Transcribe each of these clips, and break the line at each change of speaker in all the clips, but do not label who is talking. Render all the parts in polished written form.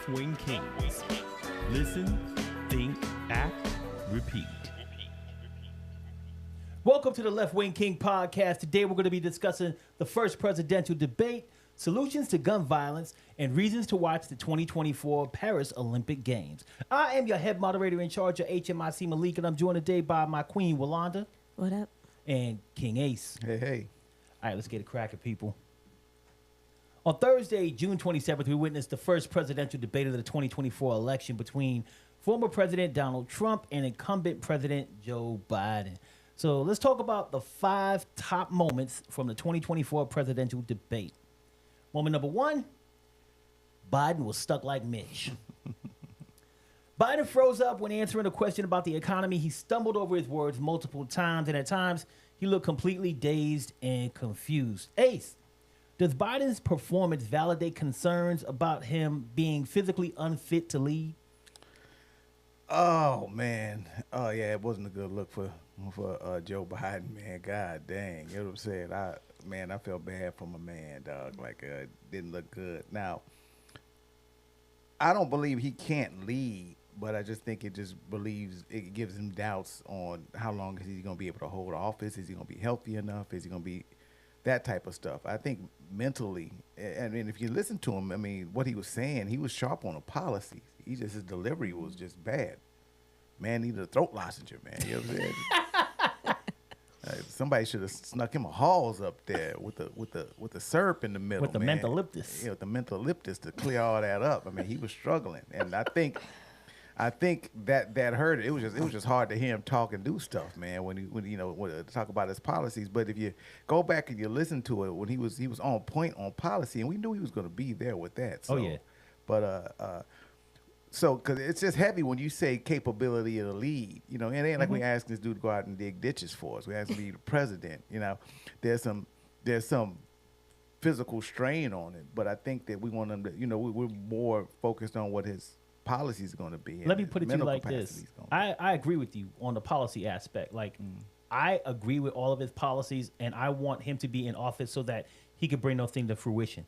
Left-Wing Kingz. Listen, think, act, repeat.
Welcome to the Left-Wing King podcast. Today we're going to be discussing the first presidential debate, solutions to gun violence, and reasons to watch the 2024 Paris Olympic Games. I am your head moderator in charge of HMIC Malik, and I'm joined today by my queen, Walanda.
What up?
And King Ace.
Hey, hey.
All right, let's get it cracking, people. On Thursday, June 27th, we witnessed the first presidential debate of the 2024 election between former President Donald Trump and incumbent President Joe Biden. So let's talk about the 5 top moments from the 2024 presidential debate. Moment number 1, Biden was stuck like Mitch. Biden froze up when answering a question about the economy. He stumbled over his words multiple times, and at times, he looked completely dazed and confused. Ace, does Biden's performance validate concerns about him being physically unfit to lead?
Oh, man. Oh, yeah, it wasn't a good look for Joe Biden, man. God dang. You know what I'm saying? I felt bad for my man, dog. It didn't look good. Now, I don't believe he can't lead, but I just think it gives him doubts on how long is he going to be able to hold office. Is he going to be healthy enough? Is he going to be that type of stuff? I think mentally, I mean, if you listen to him, I mean, what he was saying, he was sharp on the policies. His delivery was just bad. Man needed a throat lounger, man. You know what I'm saying? Somebody should have snuck him a Halls up there with the syrup in the middle.
With the
man.
mentholyptus.
Yeah, with the mentholyptus to clear all that up. I mean, he was struggling, and I think that hurt it. It was just hard to hear him talk and do stuff, man. When talk about his policies. But if you go back and you listen to it, when he was on point on policy, and we knew he was going to be there with that. So,
oh yeah.
But so because it's just heavy when you say capability of the lead, and it ain't like we asking this dude to go out and dig ditches for us. We asked him to be the president. There's some physical strain on it, but I think that we want him to. We're more focused on what his policies are going to be.
Let me put it to you like this. I agree with you on the policy aspect. I agree with all of his policies, and I want him to be in office so that he can bring those things to fruition.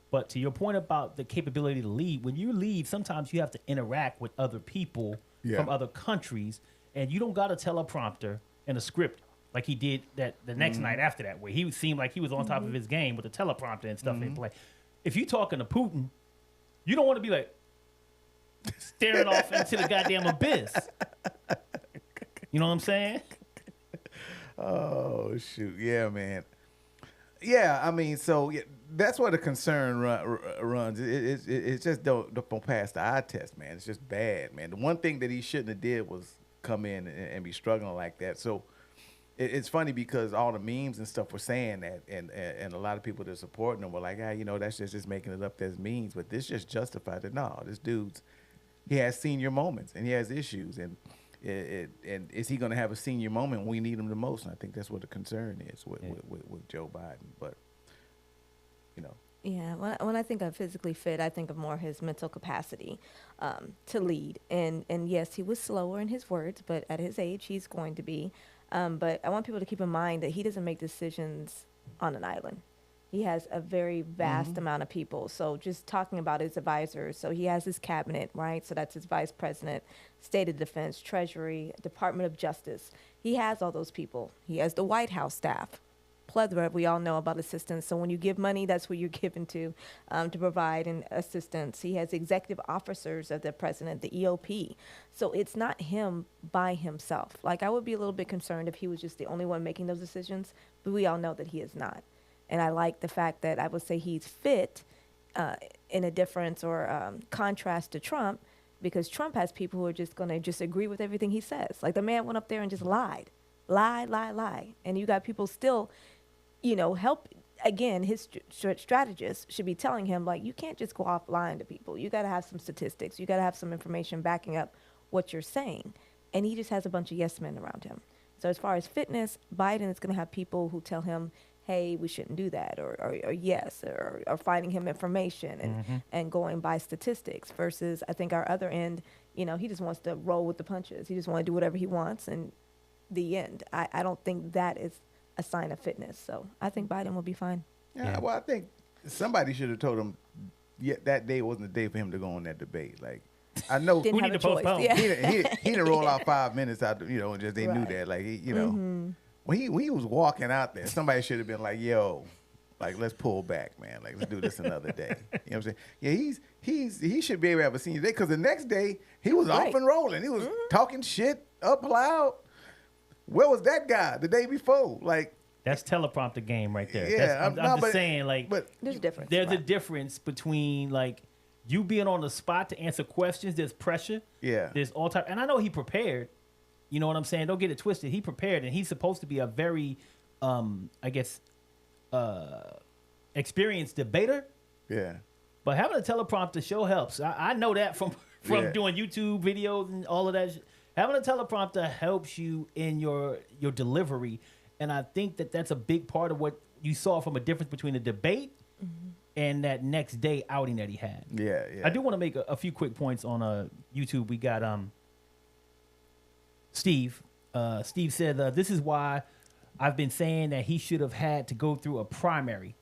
But to your point about the capability to lead, when you lead, sometimes you have to interact with other people from other countries, and you don't got a teleprompter and a script like he did that the next night after that, where he seemed like he was on top of his game with the teleprompter and stuff in play. If you're talking to Putin, you don't want to be like staring off into the goddamn abyss. You know what I'm saying?
Oh, shoot. Yeah, man. Yeah, I mean, so that's where the concern runs. It's just don't pass the eye test, man. It's just bad, man. The one thing that he shouldn't have did was come in and be struggling like that. So it's funny because all the memes and stuff were saying that, and a lot of people that are supporting him were like, that's just making it up as memes. But this just justified it. No, this dude's, he has senior moments and he has issues, and is he going to have a senior moment when we need him the most? And I think that's what the concern is with Joe Biden. But
Yeah, when I think of physically fit, I think of more his mental capacity to lead. And yes, he was slower in his words, but at his age, he's going to be. But I want people to keep in mind that he doesn't make decisions on an island. He has a very vast amount of people. So just talking about his advisors, so he has his cabinet, right? So that's his vice president, State of Defense, Treasury, Department of Justice. He has all those people. He has the White House staff, plethora. We all know about assistance. So when you give money, that's what you're given to provide an assistance. He has executive officers of the president, the EOP. So it's not him by himself. I would be a little bit concerned if he was just the only one making those decisions, but we all know that he is not. And I like the fact that I would say he's fit in a difference or contrast to Trump, because Trump has people who are just going to just agree with everything he says. Like the man went up there and just lied. And you got people still, help. Again, his strategists should be telling him, you can't just go off lying to people. You got to have some statistics. You got to have some information backing up what you're saying. And he just has a bunch of yes men around him. So as far as fitness, Biden is going to have people who tell him, hey, we shouldn't do that, or yes, or finding him information and going by statistics, versus I think our other end, he just wants to roll with the punches. He just wants to do whatever he wants, and the end. I don't think that is a sign of fitness. So I think Biden will be fine.
Yeah, well, I think somebody should have told him that day wasn't the day for him to go on that debate. Like, I know
Didn't
We
have
need
a
to
choice.
postpone.
Yeah.
he didn't roll out 5 minutes out, and just they knew
Right.
that. Like, when he was walking out there, somebody should have been like, yo, like, let's pull back, man. Like, let's do this another day. You know what I'm saying? Yeah, he should be able to have a senior day, because the next day he was
Right.
off and rolling. He was talking shit up loud. Where was that guy the day before? Like,
That's teleprompter game right there.
Yeah,
I'm
no,
just
but-
saying, like,
but
There's a difference.
there's a
right.
difference between like you being on the spot to answer questions. There's pressure.
Yeah.
There's all type, and I know he prepared. You know what I'm saying? Don't get it twisted. He prepared, and he's supposed to be a very, I guess, experienced debater.
yeah.
But having a teleprompter show helps. I know that from
Yeah.
doing YouTube videos and all of that. Having a teleprompter helps you in your delivery, and I think that that's a big part of what you saw from a difference between the debate and that next day outing that he had.
Yeah, yeah.
I do want to make a few quick points on YouTube. We got Steve. Steve said, this is why I've been saying that he should have had to go through a primary.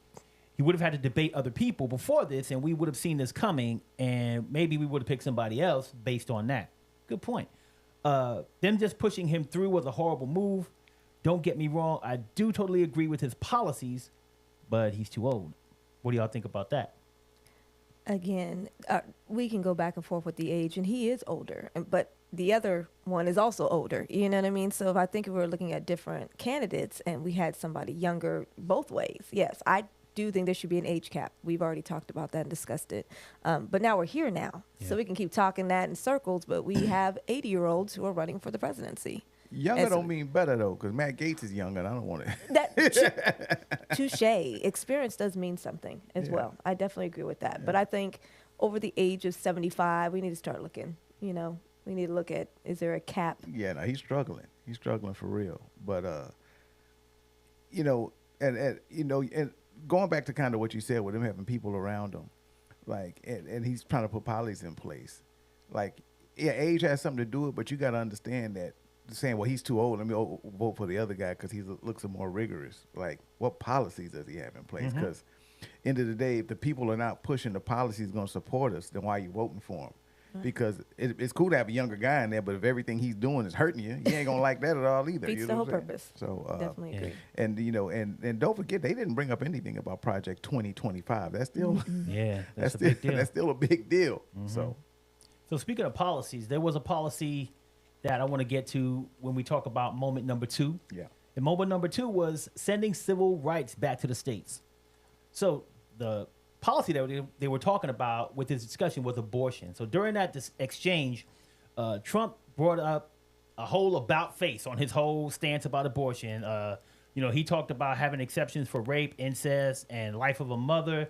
He would have had to debate other people before this, and we would have seen this coming, and maybe we would have picked somebody else based on that. Good point. Them just pushing him through was a horrible move. Don't get me wrong. I do totally agree with his policies, but he's too old. What do y'all think about that?
Again, we can go back and forth with the age, and he is older, but the other one is also older. You know what I mean? So if I think if we were looking at different candidates and we had somebody younger both ways, yes, I do think there should be an age cap. We've already talked about that and discussed it. But now we're here now,
Yeah.
so we can keep talking that in circles, but we have 80-year-olds who are running for the presidency.
Younger
And so-
don't mean better, though, because Matt Gaetz is younger, and I don't want to.
That touche. Experience does mean something as
Yeah.
well. I definitely agree with that.
Yeah.
But I think over the age of 75, we need to start looking. You know, we need to look at, is there a cap?
Yeah, no, he's struggling. He's struggling for real. But and going back to kind of what you said with him having people around him, like, and he's trying to put policies in place. Like, yeah, age has something to do with it, but you got to understand that saying, well, he's too old, let me vote for the other guy because he looks more rigorous. Like, what policies does he have in place? Because end of the day, if the people are not pushing the policies going to support us, then why are you voting for him? Because it's cool to have a younger guy in there, but if everything he's doing is hurting you, you ain't gonna like that at all either.
Defeats
you
the
know
whole
what I'm saying?
purpose.
So
Definitely
yeah.
agree.
and and don't forget they didn't bring up anything about Project 2025. That's still
Yeah, that's a
still
big deal.
that's still a big deal. So
So speaking of policies, there was a policy that I want to get to when we talk about moment number 2.
yeah,
And moment number 2 was sending civil rights back to the states. So the policy that they were talking about with this discussion was abortion. So during that exchange, Trump brought up a whole about face on his whole stance about abortion. He talked about having exceptions for rape, incest, and life of a mother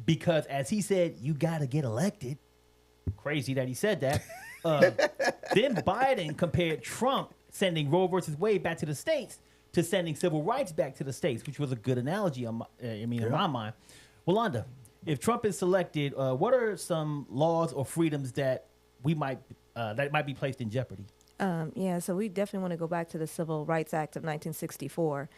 because, as he said, you got to get elected. Crazy that he said that. Then Biden compared Trump sending Roe versus Wade back to the states to sending civil rights back to the states, which was a good analogy. In my mind. Walanda, if Trump is selected, what are some laws or freedoms that might be placed in jeopardy?
So we definitely want to go back to the Civil Rights Act of 1964.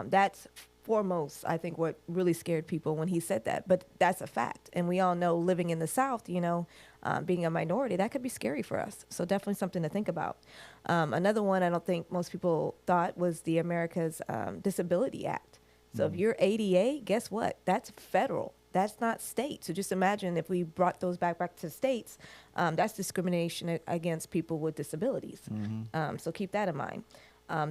That's foremost, I think, what really scared people when he said that. But that's a fact. And we all know living in the South, being a minority, that could be scary for us. So definitely something to think about. Another one I don't think most people thought was the America's Disability Act. So if you're ADA, guess what? That's federal. That's not state. So just imagine if we brought those back to states, that's discrimination against people with disabilities. So keep that in mind.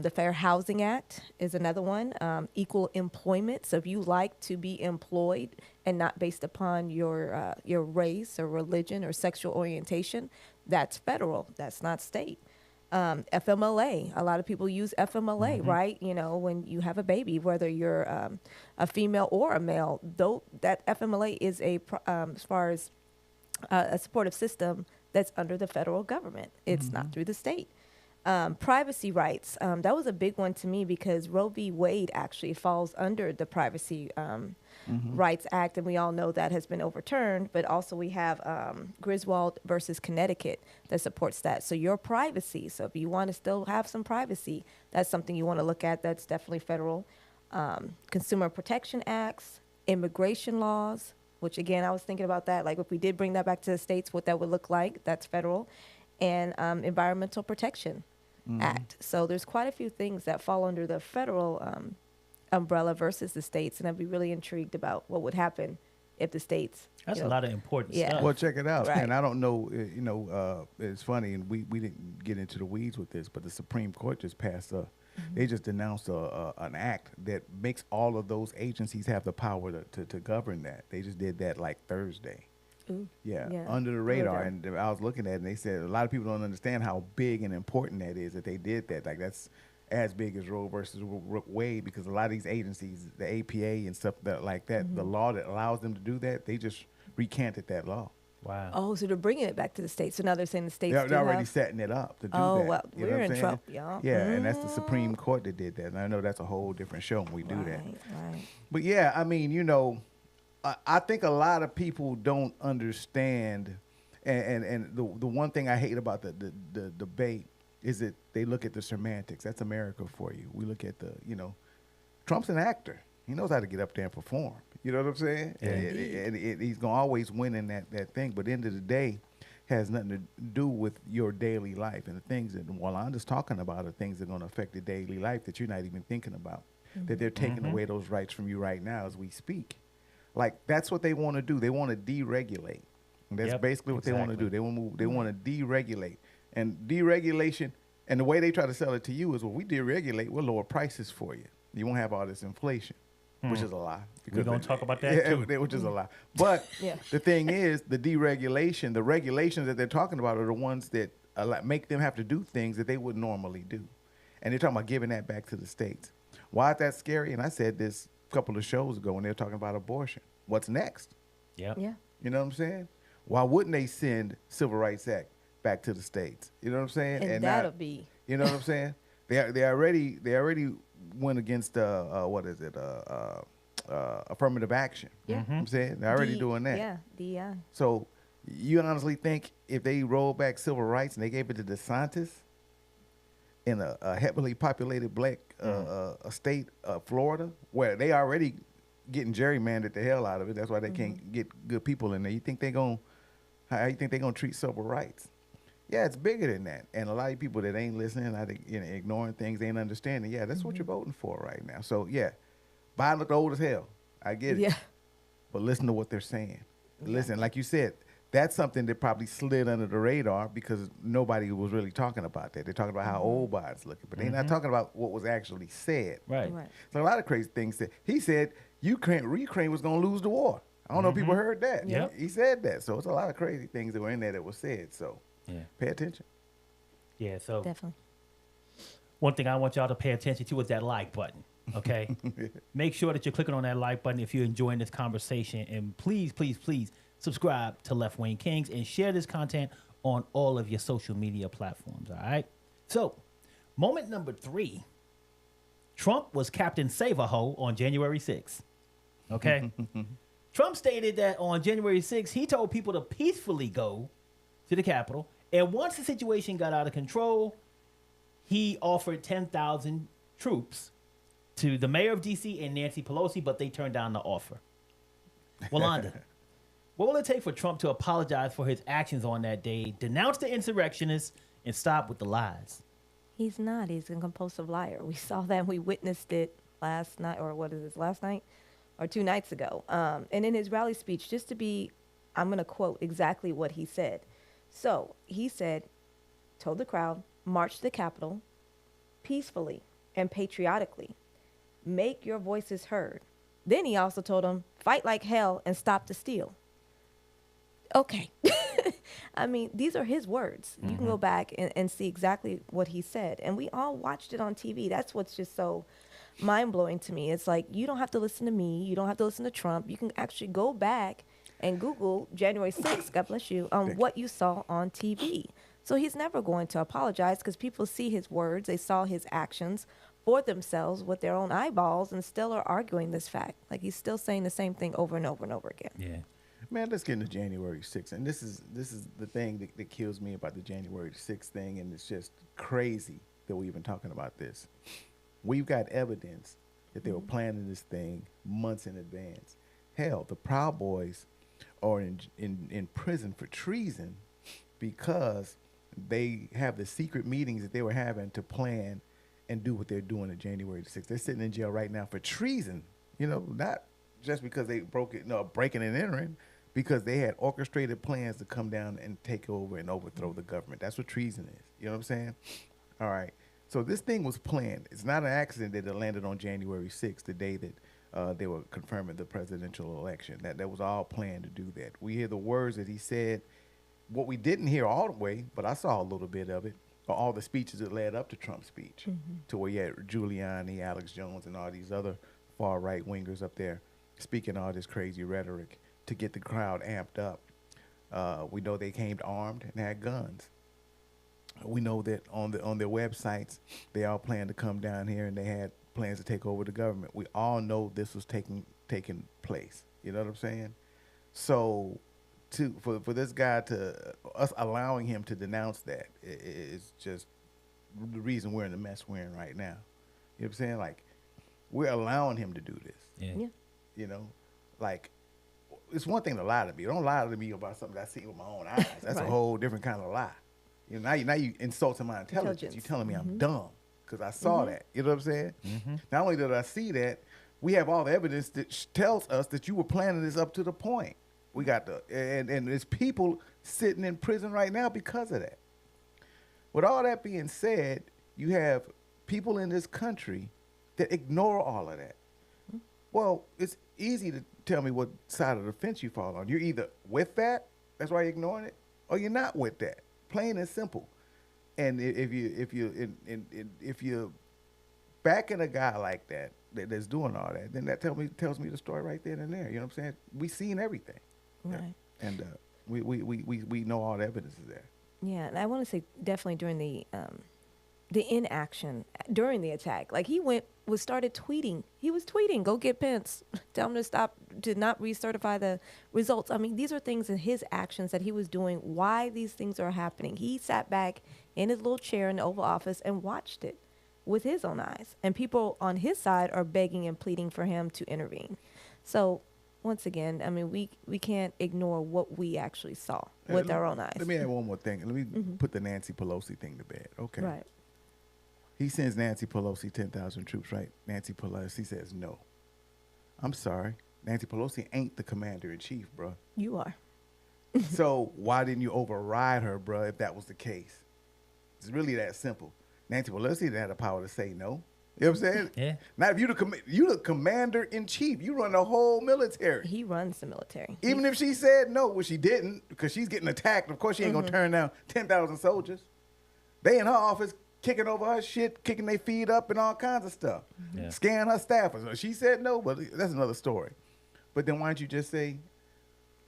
The Fair Housing Act is another one. Equal employment. So if you like to be employed and not based upon your race or religion or sexual orientation, that's federal. That's not state. FMLA. A lot of people use FMLA, right? When you have a baby, whether you're a female or a male, though that FMLA is as far as a supportive system that's under the federal government. It's not through the state. Privacy rights. That was a big one to me because Roe v. Wade actually falls under the Privacy Rights Act, and we all know that has been overturned. But also we have Griswold versus Connecticut that supports that. So your privacy. So if you want to still have some privacy, that's something you want to look at. That's definitely federal. Consumer Protection Acts, immigration laws, which again, I was thinking about that. Like if we did bring that back to the states, what that would look like. That's federal. And Environmental Protection Act. So there's quite a few things that fall under the federal umbrella versus the states. And I'd be really intrigued about what would happen if the states.
That's a lot of important
Yeah.
stuff.
Well, check it out.
Right.
And I don't know, it's funny, and we didn't get into the weeds with this, but the Supreme Court just passed they just announced an act that makes all of those agencies have the power to govern that. They just did that like Thursday.
Ooh.
Yeah,
Yeah.
under the radar.
Really?
And I was looking at it, and they said a lot of people don't understand how big and important that is that they did that. Like that's as big as Roe versus Wade, because a lot of these agencies, the APA and stuff like that, the law that allows them to do that, they just recanted that law.
Wow.
Oh, so they're bringing it back to the states. So now they're saying the states do
They're already
have.
setting it up to do
Oh,
that.
well,
You know
we're
what I'm
in
saying?
trouble, y'all.
Yeah, and that's the Supreme Court that did that. And I know that's a whole different show when we do that.
Right.
But yeah, I mean, I think a lot of people don't understand, and the one thing I hate about the debate is that they look at the semantics. That's America for you. We look at Trump's an actor. He knows how to get up there and perform. You know what I'm saying?
Yeah.
And he's going to always win in that thing. But at the end of the day, has nothing to do with your daily life. And the things that Walanda's talking about are things that are going to affect your daily life that you're not even thinking about. That they're taking away those rights from you right now as we speak. Like, that's what they want to do. They want to deregulate. And that's basically what they want to do. They want to move. They want to deregulate. And deregulation, and the way they try to sell it to you is, well, we deregulate, we'll lower prices for you. You won't have all this inflation, which is a lie.
We're going to talk about that too.
Which is a lie. But
Yeah.
the thing is, the deregulation, the regulations that they're talking about are the ones that make them have to do things that they wouldn't normally do. And they're talking about giving that back to the states. Why is that scary? And I said this a couple of shows ago when they were talking about abortion. What's next?
Yep.
Yeah.
You know what I'm saying? Why wouldn't they send Civil Rights Act back to the states? You know what I'm saying?
And
not-
that'll be.
You know what I'm saying? They already went against affirmative action.
Yeah.
You know what I'm saying? They're already
D-
doing that.
Yeah, DEI.
So you honestly think if they rolled back civil rights and they gave it to DeSantis in a heavily populated black state, Florida, where they already getting gerrymandered the hell out of it, that's why they can't get good people in there. You think how you think they're gonna treat civil rights? Yeah, it's bigger than that. And a lot of people that ain't listening, ignoring things, ain't understanding. Yeah, that's what you're voting for right now. So yeah, Biden look old as hell. I get it.
Yeah.
But listen to what they're saying. Listen, like you said, that's something that probably slid under the radar because nobody was really talking about that. They're talking about how old Biden's looking, but they're not talking about what was actually said.
Right.
Right.
So a lot of crazy things said. He said Ukraine was going to lose the war. I don't know if people heard that.
Yep.
He said that. So it's a lot of crazy things that were in there that was said. So
Yeah.
pay attention.
Yeah. So
Definitely.
one thing I want y'all to pay attention to is that like button. Okay. Make sure that you're clicking on that like button if you're enjoying this conversation. And please, please, please subscribe to Left-Wing Kingz and share this content on all of your social media platforms. All right. So, moment number 3. Trump was Captain Save-A-Ho on January 6th. Okay. Trump stated that on January 6th, he told people to peacefully go to the Capitol. And once the situation got out of control, he offered 10,000 troops to the mayor of D.C. and Nancy Pelosi, but they turned down the offer. Wanda, what will it take for Trump to apologize for his actions on that day, denounce the insurrectionists, and stop with the lies?
He's not. He's a compulsive liar. We saw that. We witnessed it last night, or what is this, last night? Or 2 nights ago. And in his rally speech, I'm going to quote exactly what he said. So he said, told the crowd, march to the Capitol peacefully and patriotically. Make your voices heard. Then he also told them, fight like hell and stop the steal. Okay. I mean, these are his words. You can go back and see exactly what he said. And we all watched it on TV. That's what's just so mind-blowing to me. It's like, you don't have to listen to me. You don't have to listen to Trump. You can actually go back and Google January 6th, God bless you, what you saw on TV. So he's never going to apologize because people see his words. They saw his actions for themselves with their own eyeballs and still are arguing this fact. Like, he's still saying the same thing over and over and over again.
Yeah.
Man, let's get into January 6th. And this is the thing that kills me about the January 6th thing, and it's just crazy that we're even talking about this. We've got evidence that they were planning this thing months in advance. Hell, the Proud Boys are in prison for treason because they have the secret meetings that they were having to plan and do what they're doing on January the 6th. They're sitting in jail right now for treason, not just because they breaking and entering, because they had orchestrated plans to come down and take over and overthrow the government. That's what treason is. You know what I'm saying? All right. So this thing was planned. It's not an accident that it landed on January 6th, the day that they were confirming the presidential election. That was all planned to do that. We hear the words that he said. What we didn't hear all the way, but I saw a little bit of it, are all the speeches that led up to Trump's speech, to where you had Giuliani, Alex Jones, and all these other far right wingers up there speaking all this crazy rhetoric to get the crowd amped up. We know they came armed and had guns. We know that on their websites, they all planned to come down here and they had plans to take over the government. We all know this was taking place. You know what I'm saying? So for this guy us allowing him to denounce that is just the reason we're in the mess we're in right now. You know what I'm saying? Like, we're allowing him to do this.
Yeah.
Like, it's one thing to lie to me. Don't lie to me about something that I see with my own eyes. That's right. A whole different kind of lie. Now you insulting my intelligence. You're telling me I'm dumb because I saw that. You know what I'm saying? Not only did I see that, we have all the evidence that tells us that you were planning this up to the point. We got and there's people sitting in prison right now because of that. With all that being said, you have people in this country that ignore all of that. Well, it's easy to tell me what side of the fence you fall on. You're either with that, that's why you're ignoring it, or you're not with that. Plain and simple. And if you're backing a guy like that's doing all that, then that tells me the story right then and there. You know what I'm saying? We seen everything.
Right.
And we know all the evidence is there.
Yeah, and I want to say definitely during the inaction during the attack, like started tweeting. He was tweeting, "Go get Pence. Tell him to not recertify the results." I mean, these are things in his actions that he was doing. Why these things are happening? He sat back in his little chair in the Oval Office and watched it with his own eyes, and people on his side are begging and pleading for him to intervene. So, once again, I mean, we can't ignore what we actually saw with our own eyes.
Let me add one more thing. Let me put the Nancy Pelosi thing to bed. Okay.
Right.
He sends Nancy Pelosi 10,000 troops, right? Nancy Pelosi says no. I'm sorry. Nancy Pelosi ain't the commander-in-chief, bro.
You are.
So why didn't you override her, bro, if that was the case? It's really that simple. Nancy Pelosi didn't have the power to say no. You know what I'm saying?
Yeah.
Now, if you the commander-in-chief. You run the whole military.
He runs the military.
Even if she said no, well, she didn't, because she's getting attacked. Of course, she ain't going to turn down 10,000 soldiers. They in her office kicking over her shit, kicking their feet up and all kinds of stuff.
Yeah.
Scaring her staffers. She said no, but that's another story. But then why don't you just say,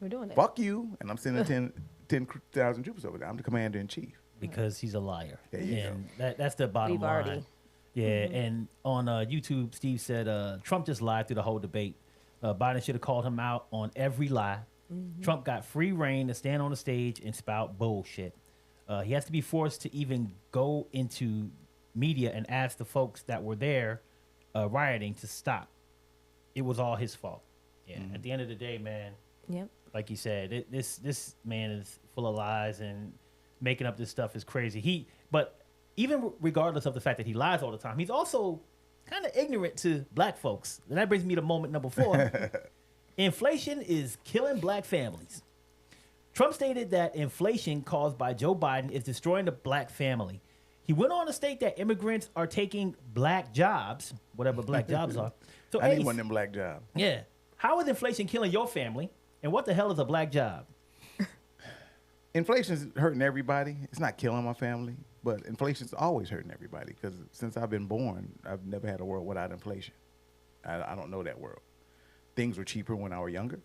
we're doing it.
Fuck you, and I'm sending 10,000 troops over there. I'm the commander-in-chief.
Because he's a liar.
There you
and that's the bottom line. Yeah, and on YouTube, Steve said Trump just lied through the whole debate. Biden should have called him out on every lie. Trump got free reign to stand on the stage and spout bullshit. He has to be forced to even go into media and ask the folks that were there rioting to stop. It was all his fault. Yeah. At the end of the day, man.
Yep.
Like you said, this man is full of lies, and making up this stuff is crazy. But even regardless of the fact that he lies all the time, he's also kind of ignorant to black folks. And that brings me to moment number 4. Inflation is killing black families. Trump stated that inflation caused by Joe Biden is destroying the black family. He went on to state that immigrants are taking black jobs, whatever black jobs are. So
I need one of them black jobs.
Yeah. How is inflation killing your family? And what the hell is a black job?
Inflation's hurting everybody. It's not killing my family, but inflation's always hurting everybody, because since I've been born, I've never had a world without inflation. I don't know that world. Things were cheaper when I was younger.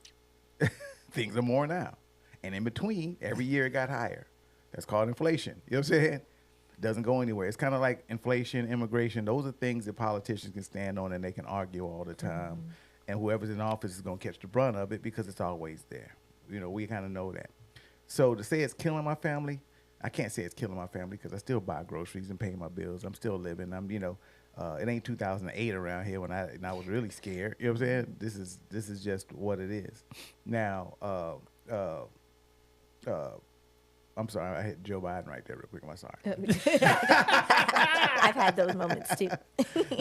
Things are more now. And in between, every year it got higher. That's called inflation. You know what I'm saying? It doesn't go anywhere. It's kind of like inflation, immigration. Those are things that politicians can stand on and they can argue all the time. And whoever's in office is going to catch the brunt of it because it's always there. You know, we kind of know that. So to say it's killing my family, I can't say it's killing my family, because I still buy groceries and pay my bills. I'm still living. It ain't 2008 around here when I was really scared. You know what I'm saying? This is just what it is. Now, I'm sorry, I hit Joe Biden right there real quick. I'm sorry.
I've had those moments too.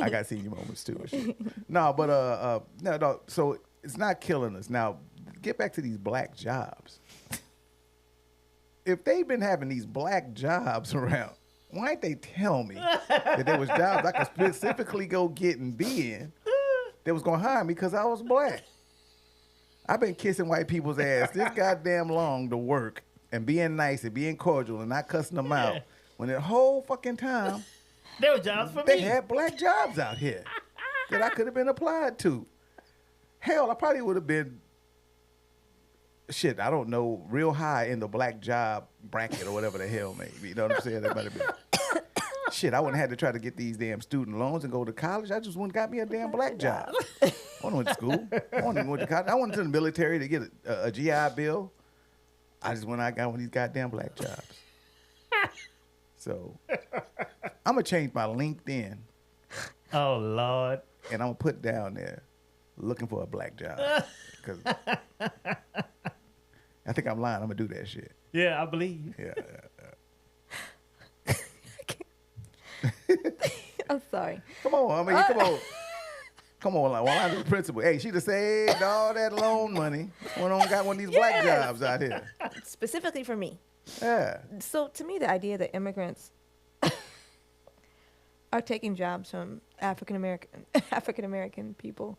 I got senior moments too. And shit. No, but no. So it's not killing us. Now, get back to these black jobs. If they've been having these black jobs around, why didn't they tell me that there was jobs I could specifically go get and be in that was gonna hire me because I was black? I've been kissing white people's ass this goddamn long to work and being nice and being cordial and not cussing them out. When the whole fucking time
There were jobs for
they
me.
had black jobs out here that I could have been applied to. Hell, I probably would have been shit, I don't know, real high in the black job bracket or whatever the hell maybe. You know what I'm saying? That might have been. Shit, I wouldn't have had to try to get these damn student loans and go to college. I just went and got me a damn black job. I went to school. I went to college. I went to the military to get a GI Bill. I just went out and got one of these goddamn black jobs. So, I'm going to change my LinkedIn
Oh, Lord.
and I'm going to put down there looking for a black job. Because I think I'm lying. I'm going to do that shit.
Yeah, I believe you.
Yeah.
I'm sorry.
Come on. I mean, come on. Come on. Like, well, I'm the principal. Hey, she just saved all that loan money. Went on and got one of these black jobs out here.
Specifically for me.
Yeah.
So to me, the idea that immigrants are taking jobs from African American people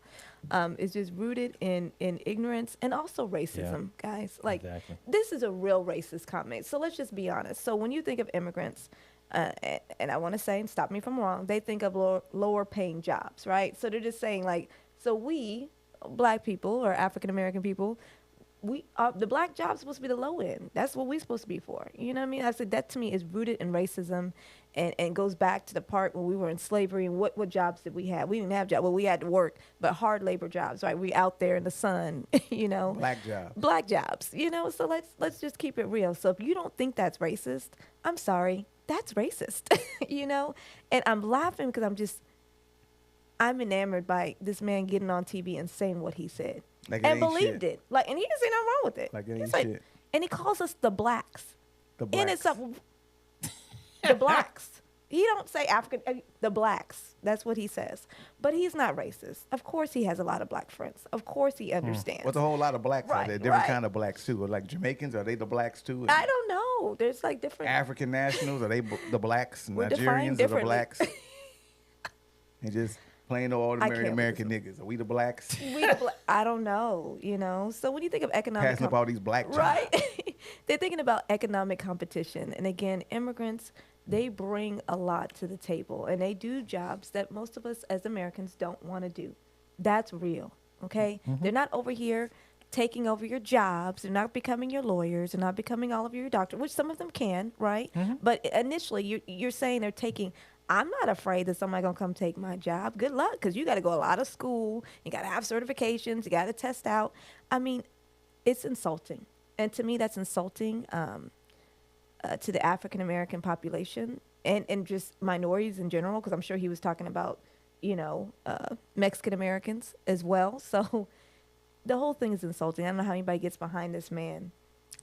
is just rooted in ignorance and also racism, guys. Like,
Exactly.
this is a real racist comment. So let's just be honest. So when you think of immigrants, and I want to say, and stop me if I'm wrong, they think of lower paying jobs, right? So they're just saying, like, so we, black people or African American people, the black job's supposed to be the low end. That's what we're supposed to be for. You know what I mean? I said that to me is rooted in racism and goes back to the part when we were in slavery and what jobs did we have? We didn't have jobs. Well, we had to work, but hard labor jobs, right? We out there in the sun, you know.
Black jobs.
Black jobs, you know. So let's just keep it real. So if you don't think that's racist, I'm sorry. That's racist, you know? And I'm laughing because I'm enamored by this man getting on TV and saying what he said.
Like it
And
ain't
believed
shit.
it. Like, and he didn't say nothing wrong with it.
Like it
He's
ain't shit.
and he calls us the blacks.
The
And
blacks.
it's the blacks. He don't say African, the blacks. That's what he says. But he's not racist. Of course he has a lot of black friends. Of course he understands.
What's a whole lot of blacks out
Right,
there? Different
right.
kind of blacks too. Like Jamaicans, are they the blacks too? And
I don't know. There's like different.
African nationals, are they the blacks?
We're defined
Nigerians are the
differently.
blacks? And just plain old
I can't
American niggas. Are we the blacks?
I don't know, you know. So when you think of economic
Passing up all these black jobs.
right? They're thinking about economic competition. And again, immigrants, they bring a lot to the table and they do jobs that most of us as Americans don't want to do. That's real, okay? They're not over here taking over your jobs. They're not becoming your lawyers. They're not becoming all of your doctors, which some of them can, right? But initially, you're saying they're taking. I'm not afraid that somebody gonna come take my job. Good luck, because you got to go a lot of school. You got to have certifications. You got to test out. I mean, it's insulting, and to me, that's insulting to the African American population and just minorities in general. Because I'm sure he was talking about, you know, Mexican Americans as well. So the whole thing is insulting. I don't know how anybody gets behind this man.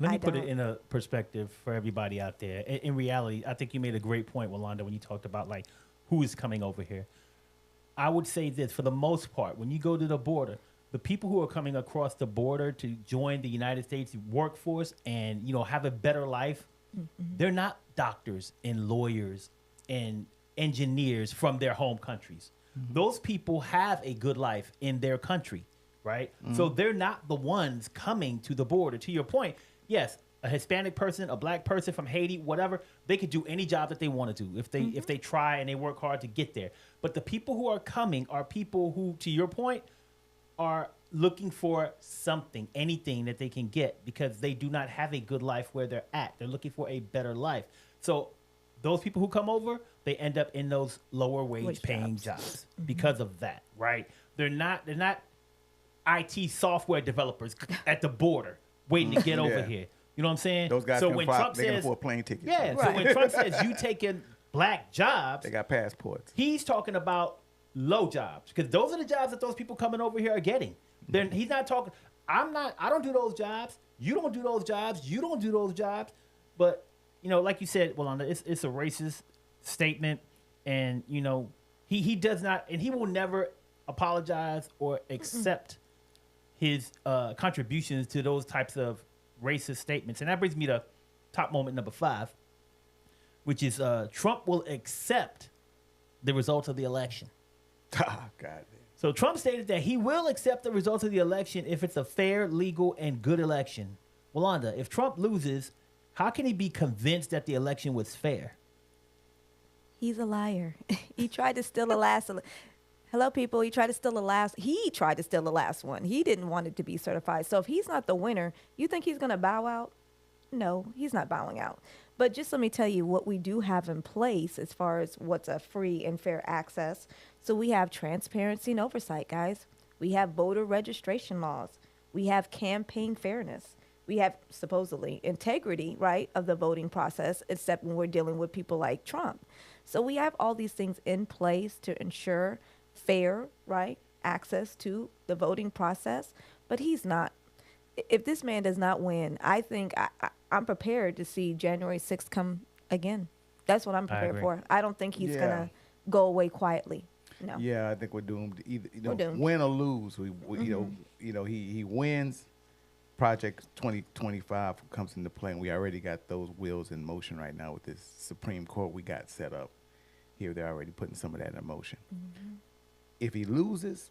Let me
I
put it
don't.
in a perspective for everybody out there. In reality, I think you made a great point, Walanda, when you talked about like who is coming over here. I would say this, for the most part, when you go to the border, the people who are coming across the border to join the United States workforce and, you know, have a better life, they're not doctors and lawyers and engineers from their home countries. Those people have a good life in their country, right? So they're not the ones coming to the border. To your point, yes, a Hispanic person, a black person from Haiti, whatever, they could do any job that they want to do if they try and they work hard to get there. But the people who are coming are people who, to your point, are looking for something, anything that they can get because they do not have a good life where they're at. They're looking for a better life. So those people who come over, they end up in those lower wage paying jobs because of that, right? They're not IT software developers at the border waiting to get over
Yeah.
here. You know what I'm saying?
Those guys
so
can
when
fly,
Trump
they can
says,
afford plane tickets.
yeah, so
Right.
when Trump says you taking black jobs.
They got passports.
He's talking about low jobs because those are the jobs that those people coming over here are getting. Then he's not talking. I don't do those jobs. You don't do those jobs. You don't do those jobs. But like you said, it's a racist statement, and he does not, and he will never apologize or accept his contributions to those types of racist statements. And that brings me to top moment number 5, which is Trump will accept the results of the election.
Oh, God.
So Trump stated that he will accept the results of the election if it's a fair, legal, and good election. Wanda, if Trump loses, how can he be convinced that the election was fair?
He's a liar. He tried to steal the last. Hello, people. He tried to steal the last. He tried to steal the last one. He didn't want it to be certified. So if he's not the winner, you think he's going to bow out? No, he's not bowing out. But just let me tell you what we do have in place as far as what's a free and fair access. So we have transparency and oversight, guys. We have voter registration laws. We have campaign fairness. We have supposedly integrity, right, of the voting process, except when we're dealing with people like Trump. So we have all these things in place to ensure fair, right, access to the voting process. But he's not. If this man does not win, I think I'm prepared to see January 6th come again. That's what I'm prepared for. I don't think he's going to go away quietly. No.
Yeah, I think we're doomed. Either
We're doomed.
win or lose. He wins. Project 2025 comes into play, and we already got those wheels in motion right now with this Supreme Court we got set up here. They're already putting some of that in motion. Mm-hmm. If he loses,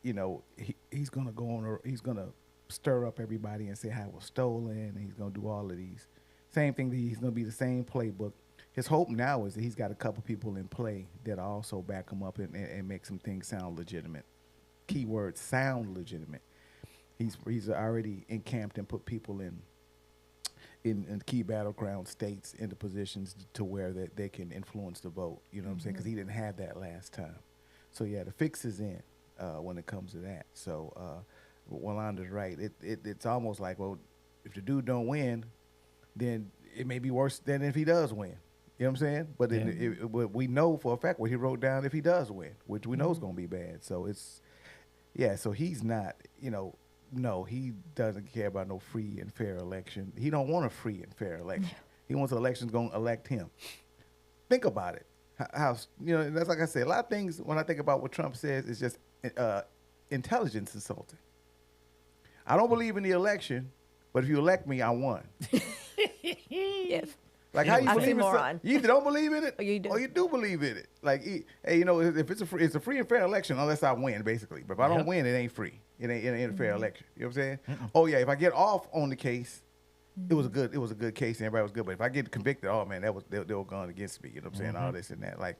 he's gonna go on. He's gonna stir up everybody and say how it was stolen, and he's gonna do all of these same thing. He's gonna be the same playbook. His hope now is that he's got a couple people in play that also back him up and make some things sound legitimate. Keyword: sound legitimate. He's already encamped and put people in key battleground states into positions to where that they can influence the vote. You know what I'm saying? Because he didn't have that last time. So yeah, the fix is in when it comes to that. So Walanda's right. It's almost like, well, if the dude don't win, then it may be worse than if he does win. You know what I'm saying? But we know for a fact what he wrote down if he does win, which we know is going to be bad. So so he's not, no, he doesn't care about no free and fair election. He don't want a free and fair election. He wants elections going to elect him. Think about it. How that's like I said, a lot of things when I think about what Trump says is just intelligence insulting. I don't believe in the election, but if you elect me, I won.
Yes.
Like how you believe in
moron.
You either don't believe in it
or you
do believe in it. Like, hey, if it's a free and fair election, unless I win, basically. But if I don't win, it ain't free. It ain't a fair election. You know what I'm saying? Oh yeah, if I get off on the case, it was a good case and everybody was good. But if I get convicted, oh man, they were going against me. You know what I'm saying? All this and that. Like,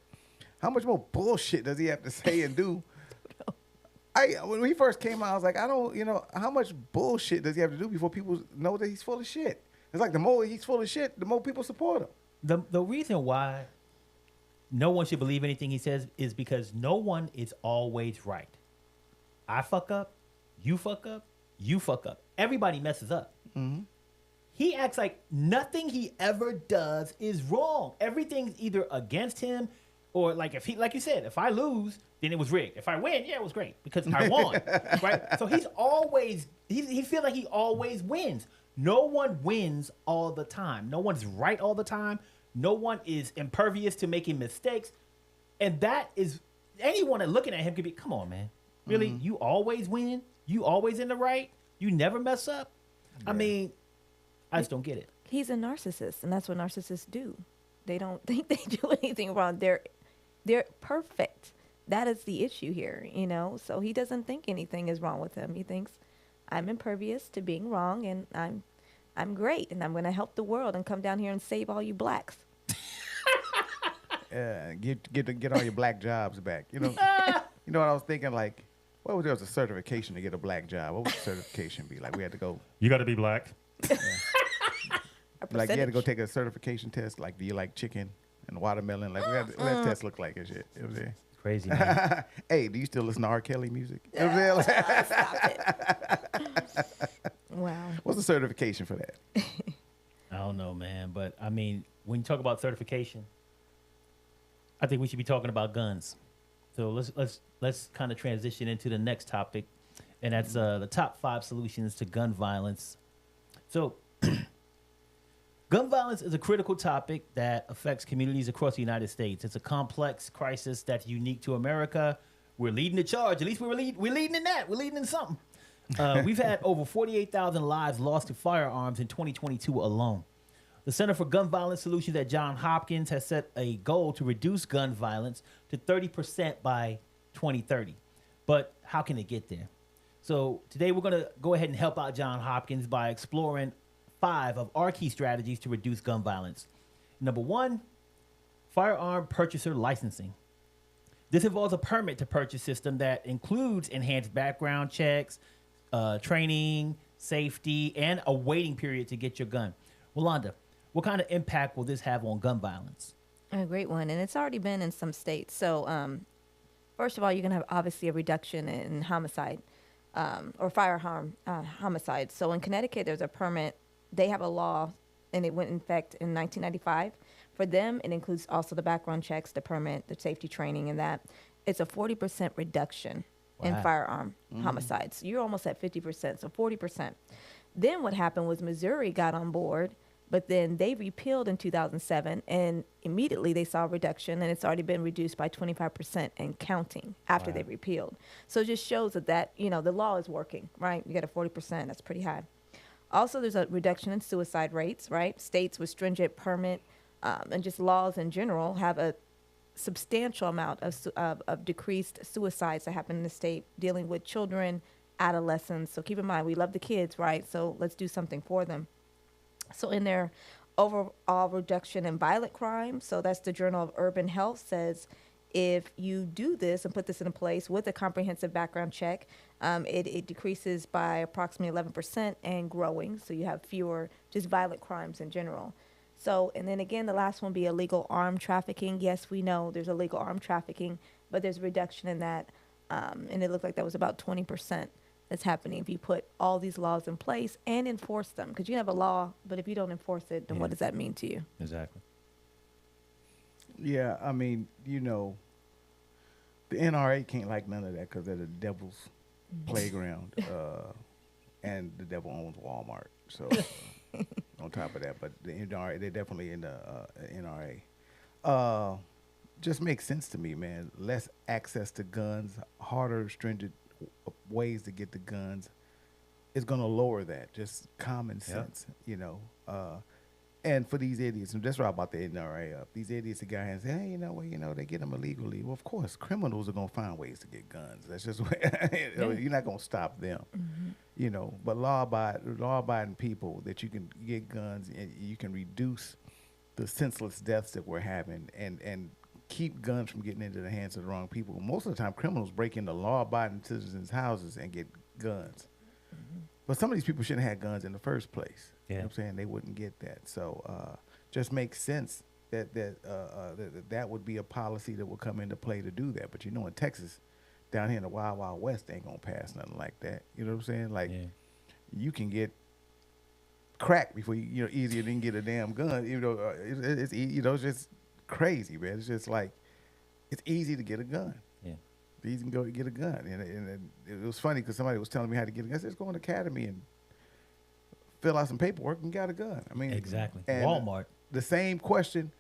how much more bullshit does he have to say and do? When he first came out, I was like, how much bullshit does he have to do before people know that he's full of shit? It's like the more he's full of shit, the more people support him.
The reason why no one should believe anything he says is because no one is always right. I fuck up, you fuck up, you fuck up. Everybody messes up. Mm-hmm. He acts like nothing he ever does is wrong. Everything's either against him or like you said, if I lose, then it was rigged. If I win, yeah, it was great because I won, right? So he feels like he always wins. No one wins all the time. No one's right all the time. No one is impervious to making mistakes. And that is, anyone that looking at him could be, come on, man. Really? Mm-hmm. You always win? You always in the right? You never mess up? Yeah. I mean, I just don't get it.
He's a narcissist, and that's what narcissists do. They don't think they do anything wrong. They're perfect. That is the issue here, So he doesn't think anything is wrong with him. He thinks, I'm impervious to being wrong, and I'm great, and I'm going to help the world and come down here and save all you blacks.
Yeah, get all your black jobs back. You know what I was thinking? Like, what was there was a certification to get a black job? What would the certification be? Like, we had to go.
You got to be black.
Yeah. Like, you had to go take a certification test. Like, do you like chicken and watermelon? Like, what that test look like and shit. You know what I'm saying?
Crazy, man.
Hey, do you still listen to R. Kelly music? You know what I'm saying?
Stop it. Wow.
What's the certification for that?
I don't know, man. But, I mean, when you talk about certification, I think we should be talking about guns. So let's kind of transition into the next topic, and that's the top 5 solutions to gun violence. So, gun violence is a critical topic that affects communities across the United States. It's a complex crisis that's unique to America. We're leading the charge. At least we're leading in that. We're leading in something. We've had over 48,000 lives lost to firearms in 2022 alone. The Center for Gun Violence Solutions at Johns Hopkins has set a goal to reduce gun violence to 30% by 2030. But how can it get there? So today we're going to go ahead and help out Johns Hopkins by exploring 5 of our key strategies to reduce gun violence. Number 1, firearm purchaser licensing. This involves a permit to purchase system that includes enhanced background checks, training, safety, and a waiting period to get your gun. Wanda, what kind of impact will this have on gun violence?
A great one, and it's already been in some states. So, first of all, you're going to have obviously a reduction in homicide or firearm homicide. So in Connecticut, there's a permit. They have a law, and it went in effect in 1995. For them, it includes also the background checks, the permit, the safety training, and that. It's a 40% reduction in firearm homicides. You're almost at 50%, so 40%. Then what happened was Missouri got on board, but then they repealed in 2007, and immediately they saw a reduction, and it's already been reduced by 25% and counting after they repealed. So it just shows that, the law is working, right? You got a 40%, that's pretty high. Also, there's a reduction in suicide rates, right? States with stringent permit and just laws in general have a substantial amount of decreased suicides that happen in the state dealing with children, adolescents. So keep in mind, we love the kids, right? So let's do something for them. So in their overall reduction in violent crime, so that's the Journal of Urban Health says, if you do this and put this in place with a comprehensive background check, it decreases by approximately 11% and growing. So you have fewer just violent crimes in general. So, and then again, the last one be illegal arm trafficking. Yes, we know there's illegal arm trafficking, but there's a reduction in that. And it looked like that was about 20% that's happening if you put all these laws in place and enforce them. Because you have a law, but if you don't enforce it, then what does that mean to you?
Exactly.
Yeah, I mean, the NRA can't like none of that because they're the devil's playground, and the devil owns Walmart. So on top of that, but the NRA, they're definitely in the NRA. Just makes sense to me, man. Less access to guns, harder, stringent ways to get the guns is going to lower that. Just common sense, And for these idiots, and that's right about the NRA up. These idiots, the guy and say, hey, they get them illegally. Well, of course, criminals are going to find ways to get guns. That's just you're not going to stop them, But law-abiding people that you can get guns and you can reduce the senseless deaths that we're having and keep guns from getting into the hands of the wrong people. Most of the time, criminals break into law-abiding citizens' houses and get guns. But some of these people shouldn't have had guns in the first place. You know what I'm saying? They wouldn't get that. So just makes sense that would be a policy that would come into play to do that. But in Texas, down here in the Wild Wild West, they ain't going to pass nothing like that. You know what I'm saying? Like, you can get crack before easier than get a damn gun. It's just crazy, man. It's just like, it's easy to get a gun. You can go to get a gun. And it was funny because somebody was telling me how to get a gun. I said, just go to the academy and fill out some paperwork and got a gun. I mean,
exactly.
And
Walmart.
The same question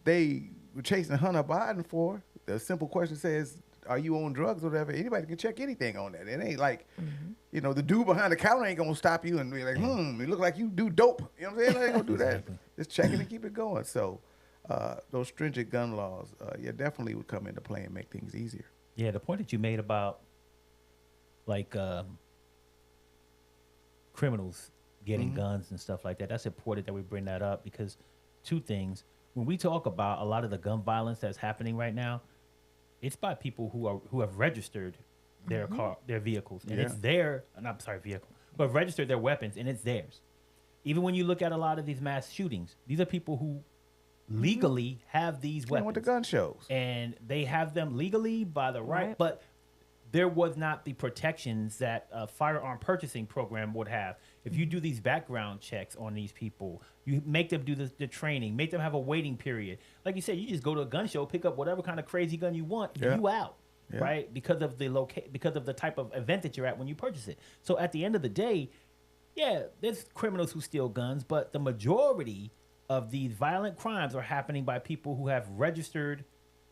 they were chasing Hunter Biden for. The simple question says, are you on drugs or whatever? Anybody can check anything on that. It ain't like, the dude behind the counter ain't going to stop you and be like, you look like you do dope. You know what I'm saying? They ain't going to do that. Just check it and keep it going. So those stringent gun laws, definitely would come into play and make things easier.
Yeah, the point that you made about criminals getting guns and stuff like that, that's important that we bring that up because two things. When we talk about a lot of the gun violence that's happening right now, it's by people who have registered their vehicles. And it's their, vehicle, who have registered their weapons and it's theirs. Even when you look at a lot of these mass shootings, these are people who legally have these weapons.
With the gun shows.
And they have them legally by the right, but there was not the protections that a firearm purchasing program would have. If you do these background checks on these people, you make them do the training, make them have a waiting period. Like you said, you just go to a gun show, pick up whatever kind of crazy gun you want,
Yeah.
and you out,
Yeah.
right? Because of the type of event that you're at when you purchase it. So at the end of the day, yeah, there's criminals who steal guns, but the majority of these violent crimes are happening by people who have registered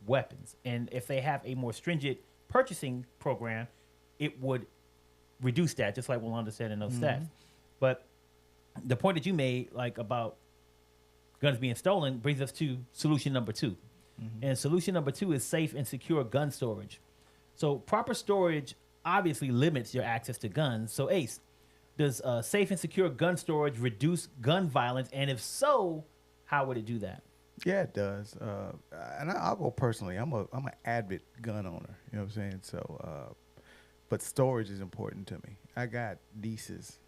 weapons. And if they have a more stringent purchasing program, it would reduce that, just like Wanda said in those stats. But the point that you made, like about guns being stolen, brings us to solution number 2. And solution number 2 is safe and secure gun storage. So proper storage obviously limits your access to guns. So Ace, does safe and secure gun storage reduce gun violence? And if so, how would it do that?
Yeah, it does. And I'll go personally. I'm an avid gun owner. You know what I'm saying? So, but storage is important to me. I got nieces,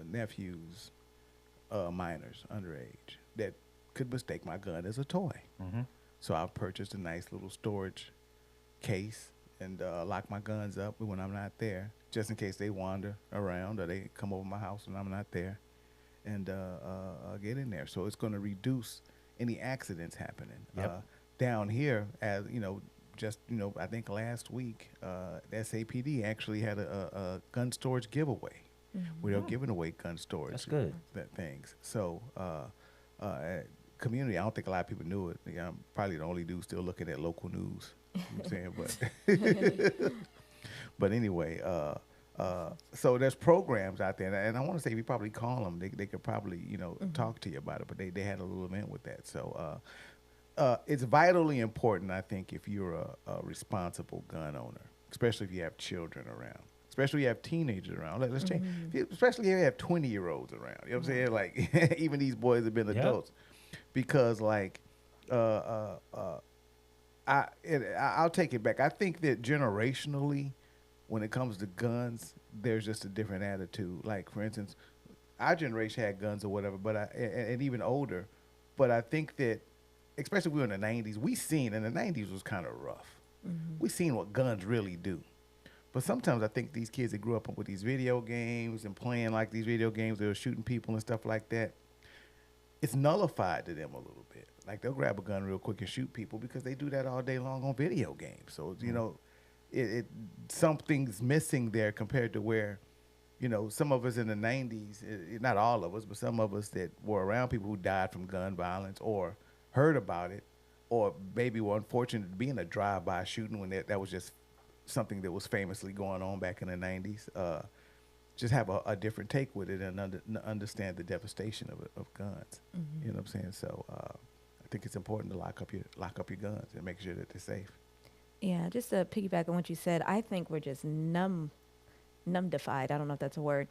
nephews, minors, underage, that could mistake my gun as a toy. So I've purchased a nice little storage case and lock my guns up when I'm not there, just in case they wander around or they come over my house when I'm not there, and get in there. So it's going to reduce any accidents happening.
Yep.
Down here, as you know, I think last week, the SAPD actually had a gun storage giveaway where they're giving away gun storage.
That's good.
Things. So, community, I don't think a lot of people knew it. I'm probably the only dude still looking at local news. You know what I'm saying? But anyway, so there's programs out there, and I want to say if you probably call them, they could probably talk to you about it. But they had a little event with that, so it's vitally important, I think, if you're a responsible gun owner, especially if you have children around, especially if you have teenagers around. Let's change, especially if you have 20-year-olds around. You know what I'm saying? Like even these boys have been adults, because like I'll take it back. I think that generationally, when it comes to guns, there's just a different attitude. Like, for instance, our generation had guns or whatever, but and even older. But I think that, especially we were in the 90s, and the 90s was kind of rough. We seen what guns really do. But sometimes I think these kids that grew up with these video games and playing like these video games, they were shooting people and stuff like that, it's nullified to them a little bit. Like, they'll grab a gun real quick and shoot people because they do that all day long on video games. So, something's missing there compared to where, some of us in the 90s, not all of us, but some of us that were around people who died from gun violence or heard about it, or maybe were unfortunate to be in a drive-by shooting when that was just something that was famously going on back in the 90s. Just have a different take with it and understand the devastation of guns. You know what I'm saying? So I think it's important to lock up your guns and make sure that they're safe.
Yeah, just to piggyback on what you said, I think we're just numbified. I don't know if that's a word.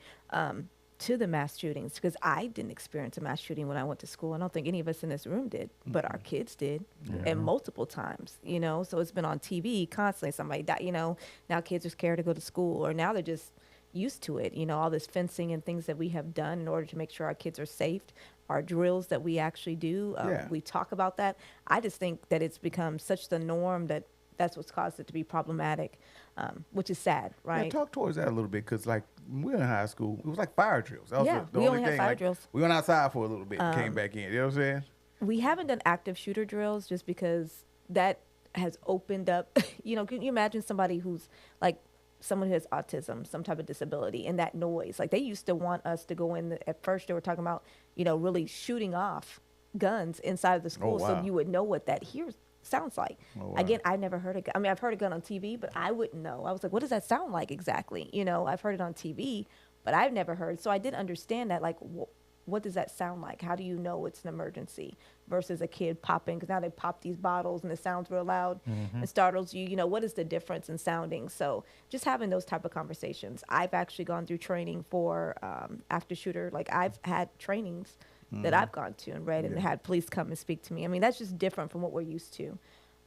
To the mass shootings, because I didn't experience a mass shooting when I went to school. I don't think any of us in this room did, but our kids did, and multiple times, so it's been on TV constantly. Somebody died, now kids are scared to go to school, or now they're just used to it, all this fencing and things that we have done in order to make sure our kids are safe, our drills that we actually do, we talk about that. I just think that it's become such the norm that that's what's caused it to be problematic, which is sad, right?
Yeah, talk towards that a little bit, because like when we were in high school, it was like fire drills. That was the
we
only
only
thing.
had fire drills.
We went outside for a little bit and came back in. You know what I'm saying?
We haven't done active shooter drills just because that has opened up. Can you imagine somebody who's like someone who has autism, some type of disability, and that noise? Like, they used to want us to go in. At first, they were talking about, really shooting off guns inside of the school, so you would know what that sounds like. Again, I never heard a gun. I mean, I've heard a gun on TV, but I wouldn't know. I was like, what does that sound like exactly? I've heard it on TV, but I've never heard. So I did understand that, like, what does that sound like? How do you know it's an emergency versus a kid popping? Because now they pop these bottles and it sounds real loud and startles you. What is the difference in sounding? So just having those type of conversations. I've actually gone through training for active shooter. Like, I've had trainings that I've gone to and read and had police come and speak to me. I mean, that's just different from what we're used to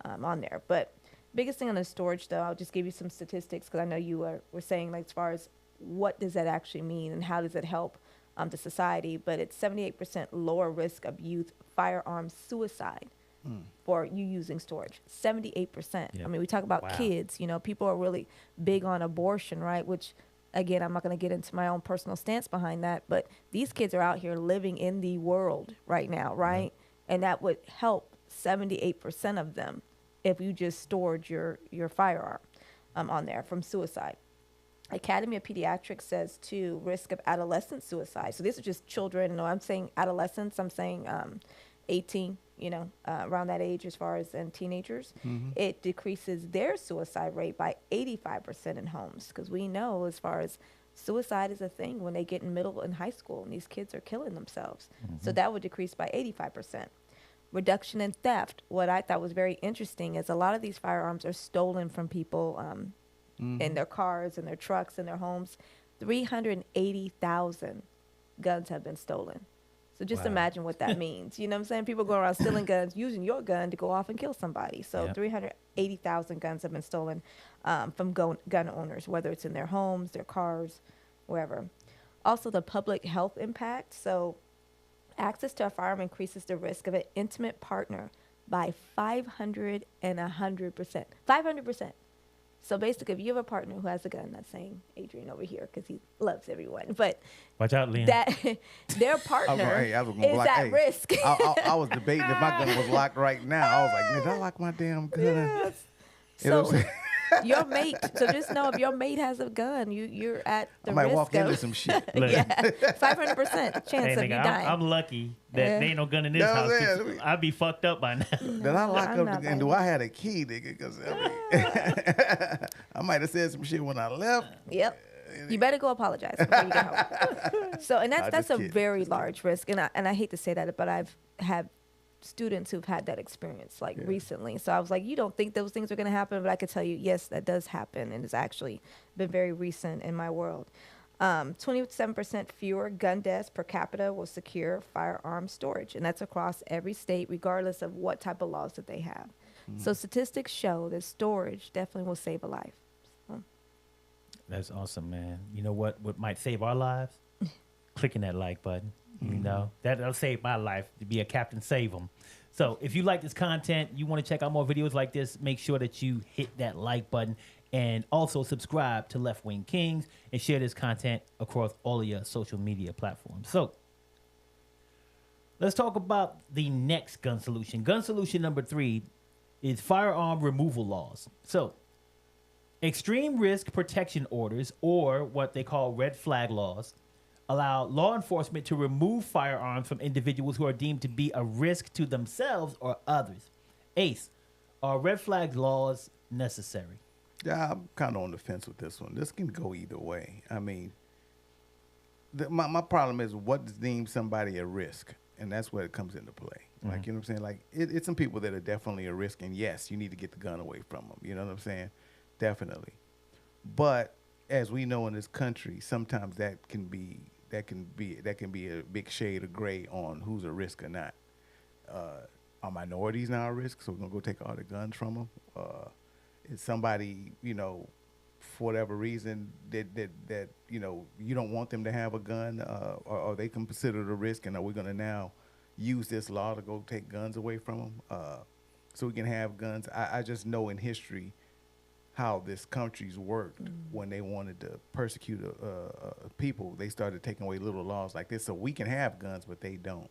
on there. But biggest thing on the storage, though, I'll just give you some statistics, because I know you were saying, like, as far as what does that actually mean and how does it help to society. But it's 78% lower risk of youth firearms suicide for you using storage. 78%.
Yep.
I mean, we talk about kids. People are really big on abortion, right? Which again, I'm not going to get into my own personal stance behind that, but these kids are out here living in the world right now, right? And that would help 78% of them if you just stored your firearm on there from suicide. Academy of Pediatrics says too, risk of adolescent suicide. So these are just children. No, I'm saying adolescents. I'm saying 18, around that age as far as teenagers. It decreases their suicide rate by 85% in homes, because we know as far as suicide is a thing when they get in middle and high school and these kids are killing themselves. So that would decrease by 85%. Reduction in theft. What I thought was very interesting is a lot of these firearms are stolen from people in their cars and their trucks and their homes. 380,000 guns have been stolen. So just imagine what that means. You know what I'm saying? People go around stealing guns, using your gun to go off and kill somebody. So 380,000 guns have been stolen from gun owners, whether it's in their homes, their cars, wherever. Also, the public health impact. So access to a firearm increases the risk of an intimate partner by 500 and 100%. 500%. So basically, if you have a partner who has a gun, not saying Adrian over here because he loves everyone, but
watch out, Leon.
That their partner is at risk.
I was debating if my gun was locked right now. I was like, man, did I lock my damn gun?
Yes.
You know what I'm
So
saying?
your mate. So just know if your mate has a gun, you're at the
I might
risk
walk
of
into some shit.
yeah, 500% chance
Hey,
of
nigga,
you dying.
I'm lucky that there ain't no gun in this
You know what
house.
I'm saying?
I'd be fucked up by now.
Did I lock
I'm
up
not
the gun? Do I have a key, nigga? Because I might have said some shit when I left.
Yep. You better go apologize before you get home. So, and that's
just
a
kidding.
very large risk, and I hate to say that, but I've had students who've had that experience recently. So I was like, you don't think those things are going to happen, but I could tell you, yes, that does happen, and it's actually been very recent in my world. 27% fewer gun deaths per capita will secure firearm storage, and that's across every state, regardless of what type of laws that they have. So statistics show that storage definitely will save a life. So.
That's awesome, man. You know what might save our lives? Clicking that like button. You know, that'll save my life to be a Captain Save 'em. So if you like this content, you want to check out more videos like this, make sure that you hit that like button and also subscribe to Left-Wing Kingz and share this content across all of your social media platforms. So let's talk about the next gun solution. Gun solution number 3 is firearm removal laws. So extreme risk protection orders, or what they call red flag laws, allow law enforcement to remove firearms from individuals who are deemed to be a risk to themselves or others. Ace, are red flag laws necessary?
Yeah, I'm kind of on the fence with this one. This can go either way. I mean, my problem is what is deemed somebody a risk, and that's where it comes into play. Like, you know what I'm saying? Like, it's some people that are definitely a risk, and yes, you need to get the gun away from them. You know what I'm saying? Definitely. But as we know in this country, sometimes that can be a big shade of gray on who's a risk or not. Are minorities now a risk? So we're gonna go take all the guns from them? Is somebody, for whatever reason that you don't want them to have a gun, or are they considered a risk? And are we gonna now use this law to go take guns away from them so we can have guns? I just know in history how this country's worked. When they wanted to persecute people, they started taking away little laws like this so we can have guns, but they don't.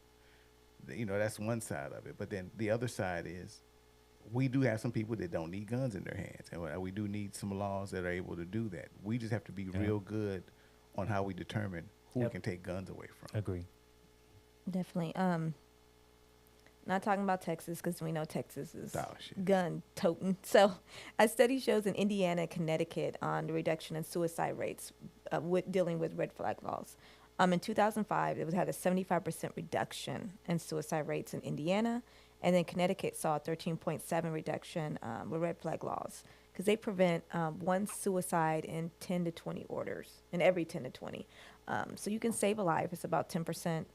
That's one side of it. But then the other side is we do have some people that don't need guns in their hands, and we do need some laws that are able to do that. We just have to be real good on how we determine who we can take guns away from.
Agree.
Definitely. Not talking about Texas, because we know Texas is
shit.
gun toting. So a study shows in Indiana and Connecticut on the reduction in suicide rates dealing with red flag laws. In 2005, it had a 75% reduction in suicide rates in Indiana, and then Connecticut saw a 13.7 reduction with red flag laws, because they prevent one suicide in 10 to 20 orders, in every 10 to 20. So you can save a life. It's about 10%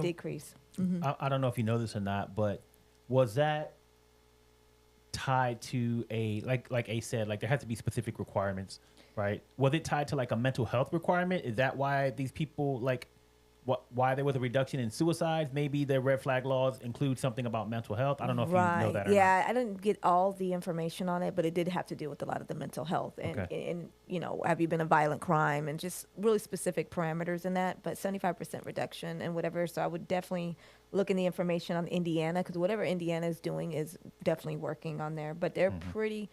decrease.
I don't know if you know this or not, but was that tied to like Ace said, like there had to be specific requirements, right? Was it tied to like a mental health requirement? Is that why these people why there was a reduction in suicides. Maybe the red flag laws include something about mental health. I don't know if you know that or
Yeah, I didn't get all the information on it, but it did have to do with a lot of the mental health and,
Okay.
and have you been a violent crime and just really specific parameters in that. But 75% reduction and whatever. So I would definitely look in the information on Indiana because whatever Indiana is doing is definitely working on there. But they're pretty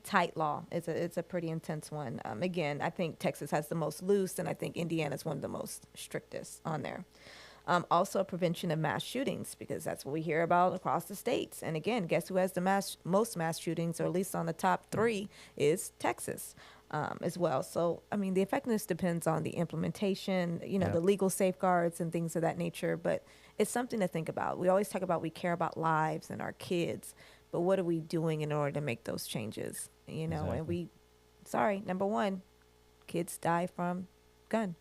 tight law. It's a pretty intense one. Again, I think Texas has the most loose, and I think Indiana's one of the most strictest on there. Also, prevention of mass shootings, because that's what we hear about across the states. And again, guess who has the most mass shootings, or at least on the top 3, is Texas as well. So, I mean, the effectiveness depends on the implementation, the legal safeguards and things of that nature. But it's something to think about. We always talk about we care about lives and our kids, but what are we doing in order to make those changes?
Exactly.
And number one, kids die from guns.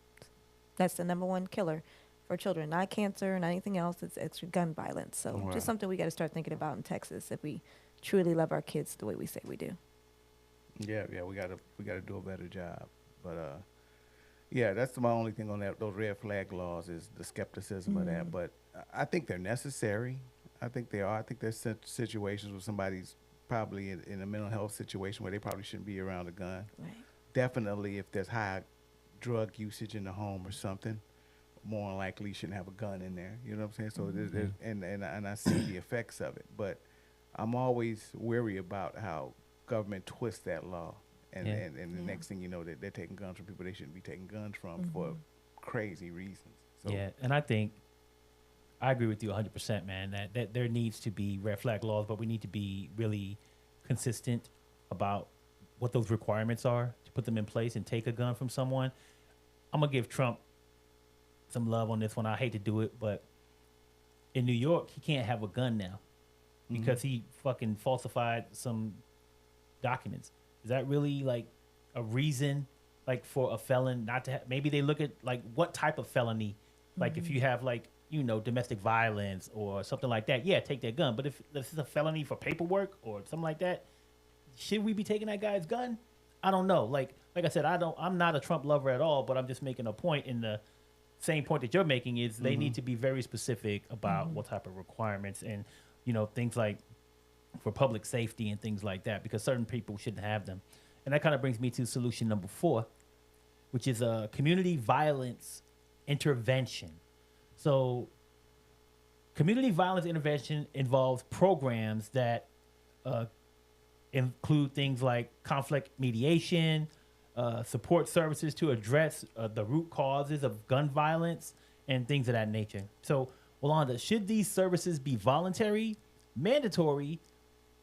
That's the number one killer for children, not cancer, not anything else. It's gun violence. So
Wow.
just something we got to start thinking about in Texas if we truly love our kids the way we say we do.
Yeah, we gotta do a better job. But yeah, that's my only thing on that. Those red flag laws is the skepticism of that. But I think they're necessary. I think they are. I think there's situations where somebody's probably in a mental health situation where they probably shouldn't be around a gun.
Right.
Definitely, if there's high drug usage in the home or something, more than likely you shouldn't have a gun in there. You know what I'm saying? So and I see the effects of it, but I'm always weary about how government twists that law, and the next thing you know, they're taking guns from people they shouldn't be taking guns from for crazy reasons. So
Yeah, and I think I agree with you 100%, man. That there needs to be red flag laws, but we need to be really consistent about what those requirements are to put them in place and take a gun from someone. I'm gonna give Trump some love on this one. I hate to do it, but in New York, he can't have a gun now because he fucking falsified some documents. Is that really like a reason, like for a felon not to have? Maybe they look at like what type of felony, like if you have like domestic violence or something like that. Yeah, take that gun. But if this is a felony for paperwork or something like that, should we be taking that guy's gun? I don't know. Like I said, I'm not a Trump lover at all, but I'm just making a point in the same point that you're making is they need to be very specific about what type of requirements and, things like for public safety and things like that, because certain people shouldn't have them. And that kind of brings me to solution number 4, which is a community violence intervention. So community violence intervention involves programs that include things like conflict mediation, support services to address the root causes of gun violence, and things of that nature. So, Wanda, should these services be voluntary, mandatory,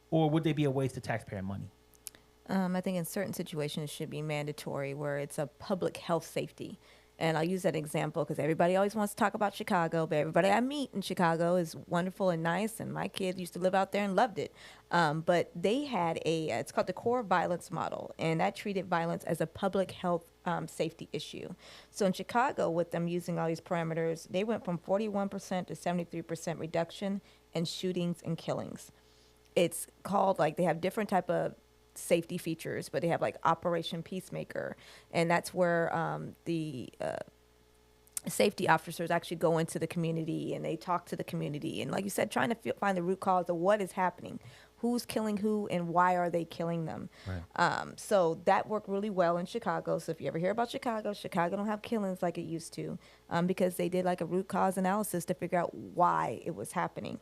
or would they be a waste of taxpayer money?
I think in certain situations it should be mandatory where it's a public health safety. And I'll use that example because everybody always wants to talk about Chicago, but everybody I meet in Chicago is wonderful and nice, and my kid used to live out there and loved it. But they had it's called the core violence model, and that treated violence as a public health safety issue. So in Chicago, with them using all these parameters, they went from 41% to 73% reduction in shootings and killings. It's called, like, they have different type of safety features, but they have like Operation Peacemaker, and that's where the safety officers actually go into the community and they talk to the community, and like you said, trying to find the root cause of what is happening, who's killing who, and why are they killing them.
Right.
So that worked really well in Chicago. So if you ever hear about Chicago don't have killings like it used to, because they did like a root cause analysis to figure out why it was happening,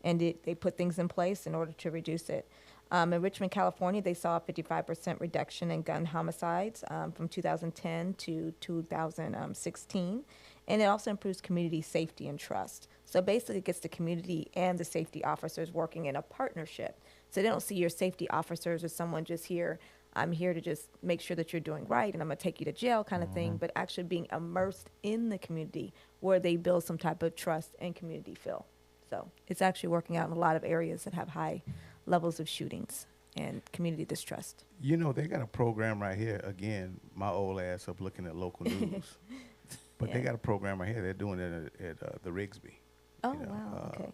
and they put things in place in order to reduce it. In Richmond, California, they saw a 55% reduction in gun homicides from 2010 to 2016. And it also improves community safety and trust. So basically, it gets the community and the safety officers working in a partnership. So they don't see your safety officers as someone just here, I'm here to just make sure that you're doing right and I'm going to take you to jail kind of thing, but actually being immersed in the community where they build some type of trust and community feel. So it's actually working out in a lot of areas that have high levels of shootings and community distrust.
they got a program right here. Again, my old ass up looking at local news, but they got a program right here. They're doing it at the Rigsby.
Oh, wow, okay.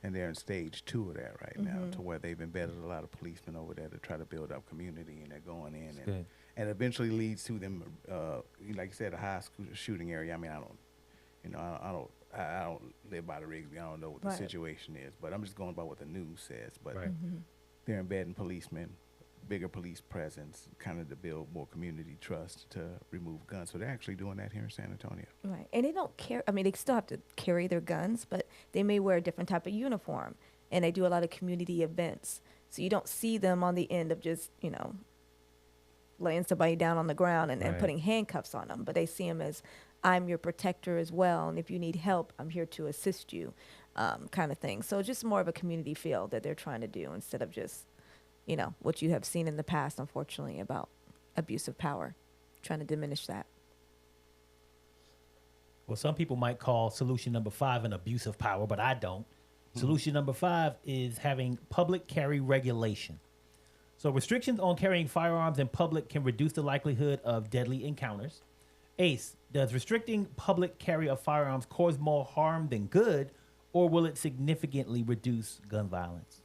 And they're in stage 2 of that right now, to where they've embedded a lot of policemen over there to try to build up community, and they're going in and eventually leads to them, like you said, a high school shooting area. I mean, You know, I don't live by the Rigsby. I don't know what the
Right.
situation is, but I'm just going by what the news says. But
Right.
they're embedding policemen, bigger police presence, kind of to build more community trust to remove guns. So they're actually doing that here in San Antonio.
Right. And they don't care. I mean, they still have to carry their guns, but they may wear a different type of uniform. And they do a lot of community events. So you don't see them on the end of just, laying somebody down on the ground and
Right.
putting handcuffs on them. But they see them as, I'm your protector as well. And if you need help, I'm here to assist you, kind of thing. So just more of a community feel that they're trying to do instead of just, what you have seen in the past, unfortunately, about abuse of power, trying to diminish that.
Well, some people might call solution number 5 an abuse of power, but I don't. Solution number 5 is having public carry regulation. So restrictions on carrying firearms in public can reduce the likelihood of deadly encounters. Ace, does restricting public carry of firearms cause more harm than good, or will it significantly reduce gun violence?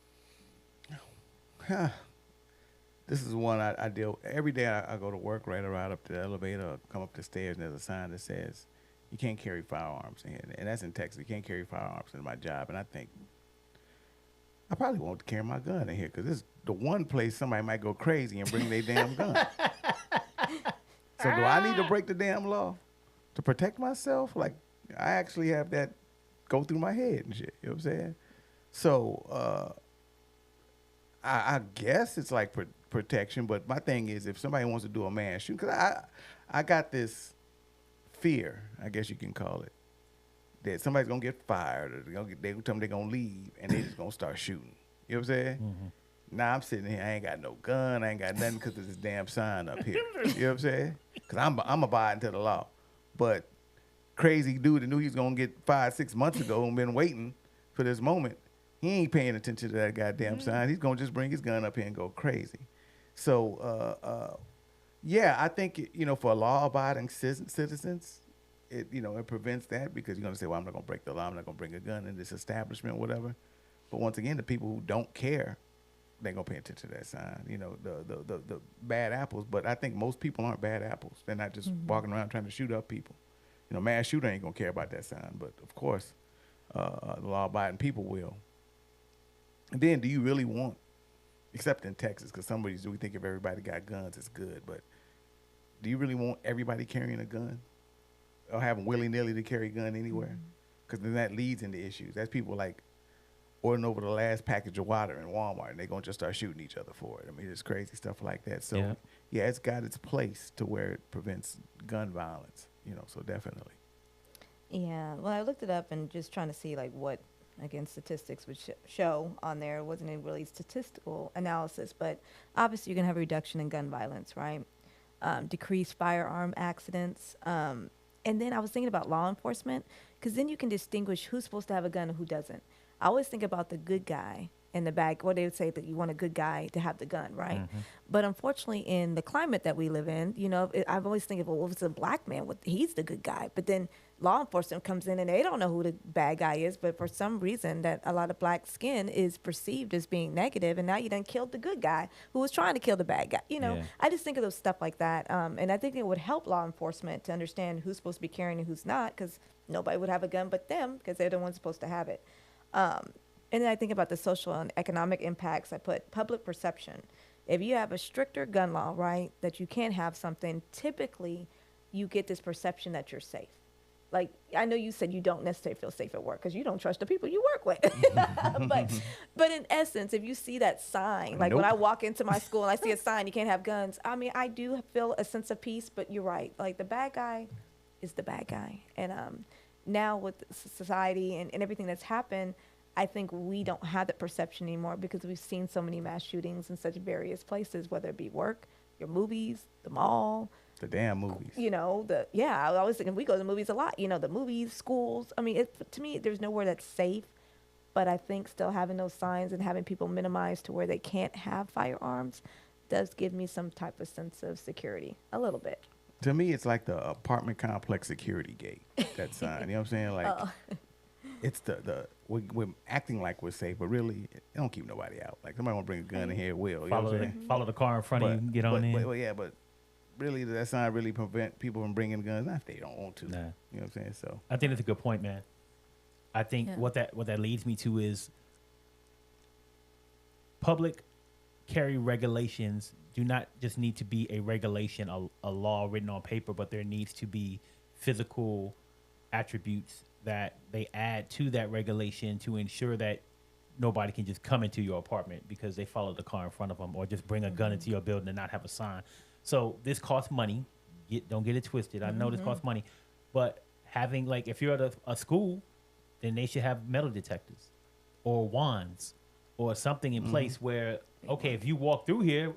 This is one I deal every day. I go to work, right, or ride up the elevator, or come up the stairs, and there's a sign that says you can't carry firearms in here. And that's in Texas. You can't carry firearms in my job. And I think I probably won't carry my gun in here because this is the one place somebody might go crazy and bring their damn gun. So do I need to break the damn law to protect myself? Like, I actually have that go through my head and shit. You know what I'm saying? So I guess it's like protection, but my thing is if somebody wants to do a mass shooting, because I got this fear, I guess you can call it, that somebody's going to get fired or they tell them they're going to leave and they just going to start shooting. You know what I'm saying?
Mm-hmm.
Now I'm sitting here, I ain't got no gun, I ain't got nothing because of this damn sign up here. You know what I'm saying? Because I'm abiding to the law. But crazy dude that knew he was going to get 5-6 months ago and been waiting for this moment, he ain't paying attention to that goddamn sign. He's going to just bring his gun up here and go crazy. So, yeah, I think, for law-abiding citizens, it prevents that because you're going to say, well, I'm not going to break the law. I'm not going to bring a gun in this establishment, whatever. But once again, the people who don't care, they're going to pay attention to that sign, the bad apples. But I think most people aren't bad apples. They're not just walking around trying to shoot up people. Mass shooter ain't going to care about that sign. But, of course, the law-abiding people will. And then do you really want, except in Texas, because we think if everybody got guns, it's good. But do you really want everybody carrying a gun or having willy-nilly to carry a gun anywhere? Because then that leads into issues. That's people like ordering over the last package of water in Walmart, and they're going to just start shooting each other for it. I mean, it's crazy stuff like that. So, yeah, it's got its place to where it prevents gun violence, so definitely.
Yeah, well, I looked it up and just trying to see what, again, statistics would show on there. It wasn't a really statistical analysis, but obviously you're going to have a reduction in gun violence, right? Decreased firearm accidents. And then I was thinking about law enforcement, because then you can distinguish who's supposed to have a gun and who doesn't. I always think about the good guy and the bad. What they would say that you want a good guy to have the gun, right? Mm-hmm. But unfortunately, in the climate that we live in, I've always think of, well, if it's a black man, he's the good guy. But then law enforcement comes in and they don't know who the bad guy is. But for some reason, that a lot of black skin is perceived as being negative, and now you done killed the good guy who was trying to kill the bad guy. I just think of those stuff like that, and I think it would help law enforcement to understand who's supposed to be carrying and who's not, because nobody would have a gun but them, because they're the ones supposed to have it. And then I think about the social and economic impacts. I put public perception. If you have a stricter gun law, right, that you can't have something, typically you get this perception that you're safe. Like, I know you said you don't necessarily feel safe at work because you don't trust the people you work with. but in essence, if you see that sign, like when I walk into my school and I see a sign, you can't have guns, I mean, I do feel a sense of peace, but you're right. Like, the bad guy is the bad guy. And now with society and everything that's happened, I think we don't have that perception anymore because we've seen so many mass shootings in such various places, whether it be work, your movies, the mall.
The damn movies.
I always think we go to the movies a lot, the movies, schools. I mean, to me, there's nowhere that's safe. But I think still having those signs and having people minimized to where they can't have firearms does give me some type of sense of security, a little bit.
To me, it's like the apartment complex security gate, that sign. You know what I'm saying? Like, it's we're acting like we're safe, but really, it don't keep nobody out. Like, somebody want to bring a gun in here, it will. You know what I'm saying?
Follow the car in front of you and get on in.
But really, that's not really prevent people from bringing guns. Not if they don't want to.
Nah.
You know what I'm saying? So
I think that's a good point, man. I think
Yeah.
what that leads me to is public carry regulations do not just need to be a regulation, a law written on paper, but there needs to be physical attributes that they add to that regulation to ensure that nobody can just come into your apartment because they followed the car in front of them or just bring a gun into your building and not have a sign. So this costs money. Don't get it twisted. I know this costs money, but having, like, if you're at a school, then they should have metal detectors or wands or something in place where, okay, if you walk through here,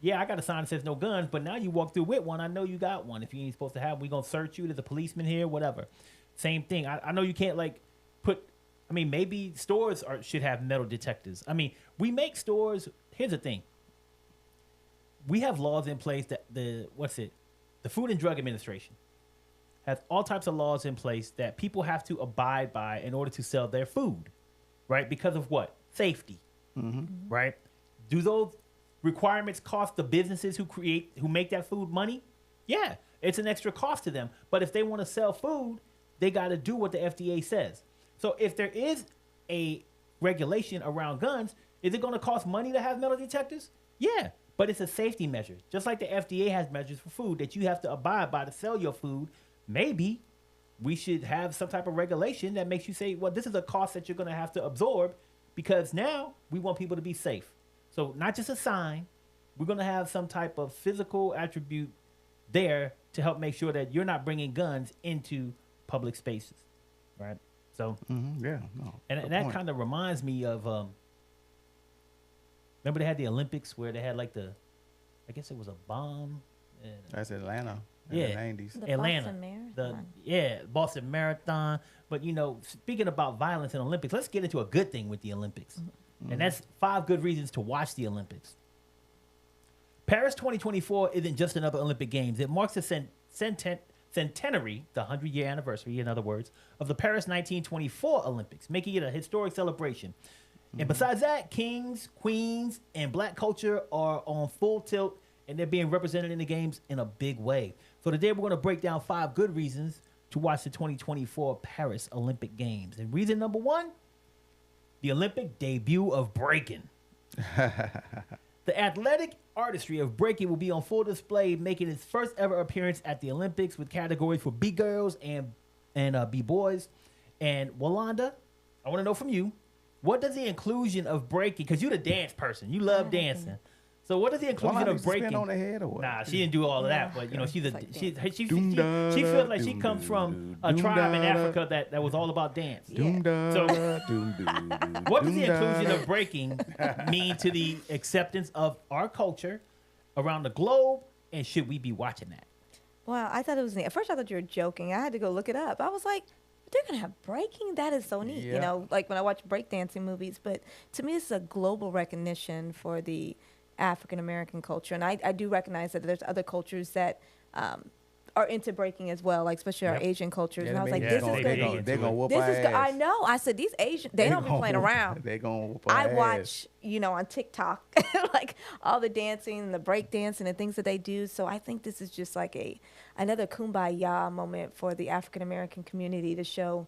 yeah, I got a sign that says no guns, but now you walk through with one, I know you got one. If you ain't supposed to have, we going to search you. There's a policeman here, whatever. Same thing. I know you can't, like, maybe stores should have metal detectors. I mean, we make stores. Here's the thing. We have laws in place that the Food and Drug Administration has all types of laws in place that people have to abide by in order to sell their food, right? Because of what? Safety, right? Do those requirements cost the businesses who make that food money? Yeah, it's an extra cost to them. But if they want to sell food, they got to do what the FDA says. So if there is a regulation around guns, is it going to cost money to have metal detectors? Yeah, but it's a safety measure. Just like the FDA has measures for food that you have to abide by to sell your food, maybe we should have some type of regulation that makes you say, well, this is a cost that you're going to have to absorb because now we want people to be safe. So not just a sign, we're going to have some type of physical attribute there to help make sure that you're not bringing guns into public spaces, right? So,
yeah, no.
and that kind of reminds me of, remember they had the Olympics where they had like I guess it was a bomb.
That's Atlanta.
Yeah.
In the 90s.
The
Atlanta.
Boston Marathon.
Boston Marathon. But, speaking about violence in Olympics, let's get into a good thing with the Olympics. And that's 5 good reasons to watch the Olympics. Paris 2024 isn't just another Olympic Games. It marks the centenary, the 100-year anniversary, in other words, of the Paris 1924 Olympics, making it a historic celebration. And besides that, kings, queens, and black culture are on full tilt, and they're being represented in the games in a big way. So today we're going to break down 5 good reasons to watch the 2024 Paris Olympic Games. And reason number 1, the Olympic debut of breaking. The athletic artistry of breaking will be on full display, making its first ever appearance at the Olympics with categories for B-girls and B-boys. And Walanda, I want to know from you, what does the inclusion of breaking, because you're the dance person, you love dancing. So what does the inclusion of breaking?
Spin on the head or what?
Nah, she didn't do all of that, but she's
It's like
she feels like she comes from a tribe in Africa that was all about dance. So what does the inclusion of breaking mean to the acceptance of our culture around the globe, and should we be watching that?
Wow, I thought it was neat. At first, I thought you were joking. I had to go look it up. I was like, they're going to have breaking? That is so neat.
Yeah.
Like when I watch breakdancing movies. But to me, it's a global recognition for the African-American culture. And I do recognize that there's other cultures that are into breaking as well, like especially our Asian cultures.
Yeah,
and I was like,
they're
this is
gonna-
going
they're
to
gonna-
be...
they're gonna whoop
This
our
is good. I
ass.
know. I said, these Asian, they don't be playing around.
They're going to whoop our
I
ass.
watch, on TikTok, like all the dancing and the break dancing and things that they do. So I think this is just like another kumbaya moment for the African American community to show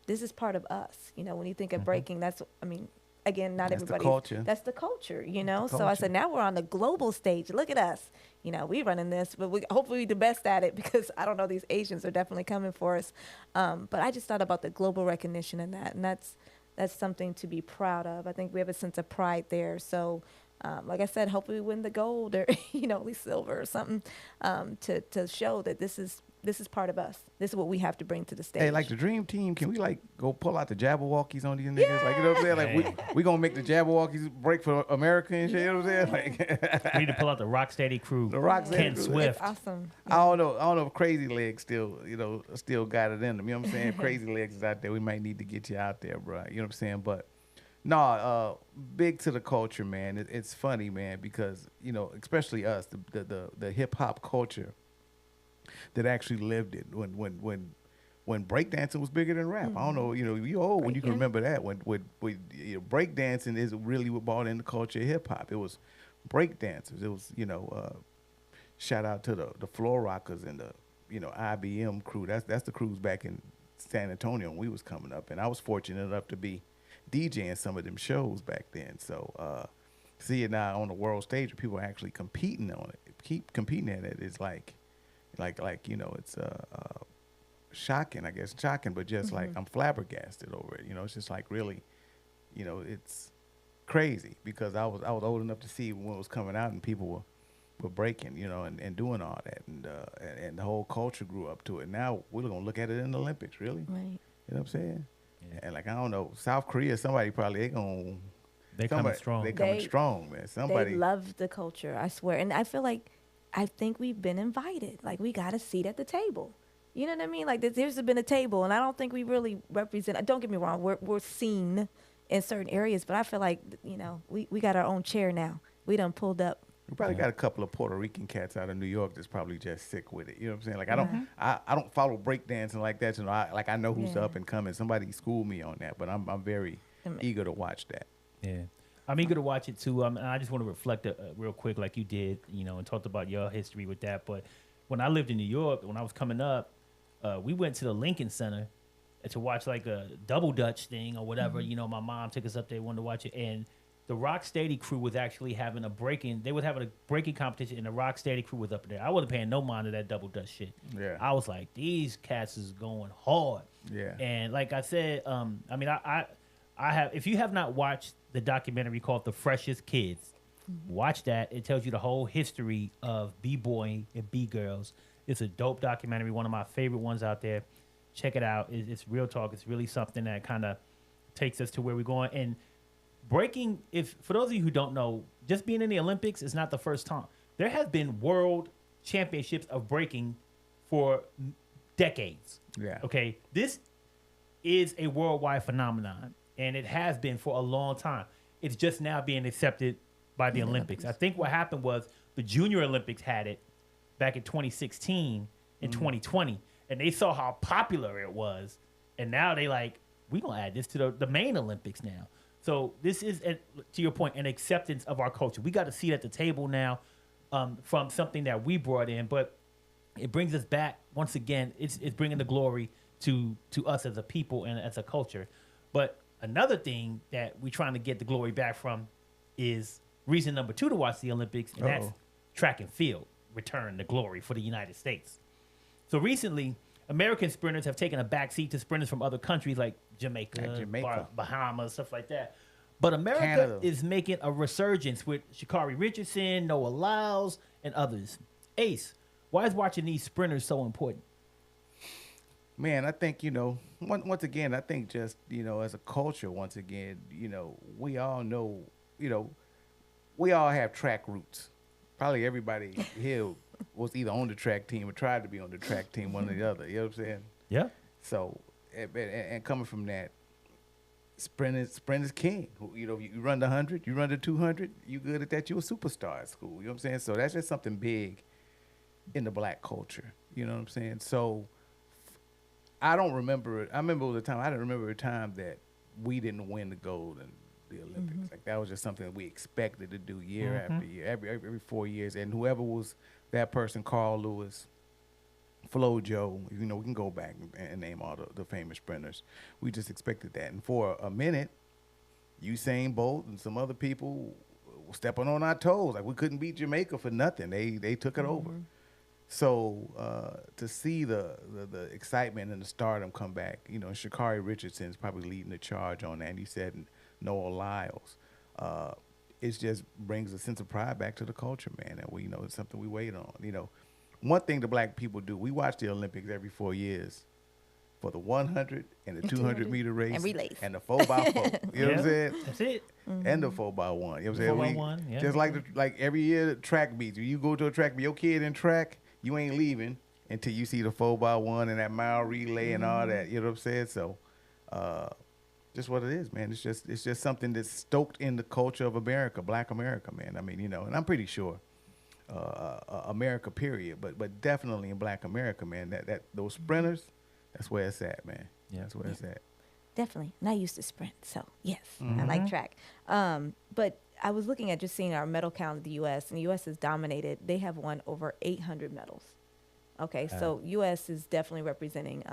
this is part of us. When you think of breaking, again, not
That's the
everybody.
culture.
That's the culture,
the
So I
culture.
said, now we're on the global stage. Look at us. We running this, but hopefully we the best at it because I don't know, these Asians are definitely coming for us. But I just thought about the global recognition in that, and that's something to be proud of. I think we have a sense of pride there. So, like I said, hopefully we win the gold or at least silver or something to show that this is part of us. This is what we have to bring to the stage.
Hey, like the dream team, can we go pull out the Jabberwockies on these niggas? Like, you know what I'm saying? Like we gonna make the Jabberwockies break for America and shit. You know what I'm saying? Like
We need to pull out the Rocksteady crew.
The Rocksteady
Ken
crew.
Swift.
It's awesome.
I don't know if Crazy Legs still got it in them. You know what I'm saying? Crazy Legs is out there. We might need to get you out there, bro. You know what I'm saying? But no, big to the culture, man. It's funny, man, because especially us, the hip hop culture that actually lived it when breakdancing was bigger than rap. I don't know, you old when you can remember that. When breakdancing is really what brought in the culture of hip hop. It was breakdancers. It was shout out to the Floor Rockers and the IBM crew. That's the crews back in San Antonio when we was coming up, and I was fortunate enough to be DJing some of them shows back then. So see it now on the world stage where people are actually competing on it, keep competing at it. It's like it's shocking, I guess, but just like I'm flabbergasted over it. It's just like really, it's crazy because I was old enough to see when it was coming out and people were breaking, and doing all that, and the whole culture grew up to it. Now we're gonna look at it in the Olympics, really.
Right.
You know what I'm saying?
Yeah.
And like I don't know, South Korea, somebody probably
They coming strong.
They coming strong, man. Somebody
They love the culture, I swear. And I feel like I think we've been invited. Like we got a seat at the table. You know what I mean? Like there's been a table, and I don't think we really represent. Don't get me wrong, we're seen in certain areas, but I feel like we got our own chair now. We done pulled up.
we probably got a couple of Puerto Rican cats out of New York that's probably just sick with it. You know what I'm saying? Like I don't follow breakdancing like that. I know who's up and coming. Somebody schooled me on that, but I'm very eager to watch that.
Yeah. I'm eager to watch it too. And I just want to reflect real quick, like you did, and talked about your history with that. But when I lived in New York, when I was coming up, we went to the Lincoln Center to watch like a double Dutch thing or whatever. My mom took us up there, wanted to watch it, and the Rocksteady crew was actually having a breaking. They was having a breaking competition, and the Rocksteady crew was up there. I wasn't paying no mind to that double Dutch shit.
Yeah.
I was like, these cats is going hard.
Yeah.
And like I said, I have. If you have not watched the documentary called "The Freshest Kids," watch that. It tells you the whole history of b-boy and b-girls. It's a dope documentary, one of my favorite ones out there. Check it out. It's real talk. It's really something that kind of takes us to where we're going. And breaking, for those of you who don't know, just being in the Olympics is not the first time. There have been world championships of breaking for decades.
Yeah.
Okay. This is a worldwide phenomenon, and it has been for a long time. It's just now being accepted by the Olympics. I think what happened was the Junior Olympics had it back in 2016 and 2020, and they saw how popular it was, and now they like, we're going to add this to the main Olympics now. So this is, to your point, an acceptance of our culture. We got a seat at the table now from something that we brought in, but it brings us back, once again, it's bringing the glory to us as a people and as a culture. But another thing that we're trying to get the glory back from is reason number 2 to watch the Olympics, and that's track and field return the glory for the United States. So recently, American sprinters have taken a backseat to sprinters from other countries like Jamaica. Bahamas, stuff like that. But America
Canada
is making a resurgence with Sha'Carri Richardson, Noah Lyles, and others. Ace, why is watching these sprinters so important?
Man, I think, once again, I think just, as a culture, once again, we all know, we all have track roots. Probably everybody here was either on the track team or tried to be on the track team, one or the other. You know what I'm saying?
Yeah.
So, and coming from that, sprint is king. You run the 100, you run the 200, you good at that, you a superstar at school. You know what I'm saying? So that's just something big in the black culture. You know what I'm saying? So I don't remember it. I remember I didn't remember a time that we didn't win the gold in the Olympics. Like that was just something that we expected to do year after year, every 4 years. And whoever was that person, Carl Lewis, Flo Jo, we can go back and name all the famous sprinters. We just expected that. And for a minute, Usain Bolt and some other people were stepping on our toes. Like we couldn't beat Jamaica for nothing. They took it over. So to see the excitement and the stardom come back, Sha'Carri Richardson is probably leading the charge on that. And he said Noah Lyles. It just brings a sense of pride back to the culture, man. And it's something we wait on. One thing the black people do, we watch the Olympics every 4 years for the 100 and the 200 meter race
and relays
and the 4x4. You know what I'm saying?
That's it.
And the 4x1. You know what I'm saying?
4x1, yeah.
Just like every year, the track meets. When you go to a track meet, your kid in track, you ain't leaving until you see the 4x1 and that mile relay and all that. You know what I'm saying? So, just what it is, man. It's just something that's stoked in the culture of America, Black America, man. I mean, and I'm pretty sure America, period, but definitely in Black America, man. That those sprinters, that's where it's at, man. Yeah, that's where it's at.
Definitely. And I used to sprint, so yes, I like track. But I was looking at just seeing our medal count of the U.S., and the U.S. is dominated. They have won over 800 medals. Okay, so U.S. is definitely representing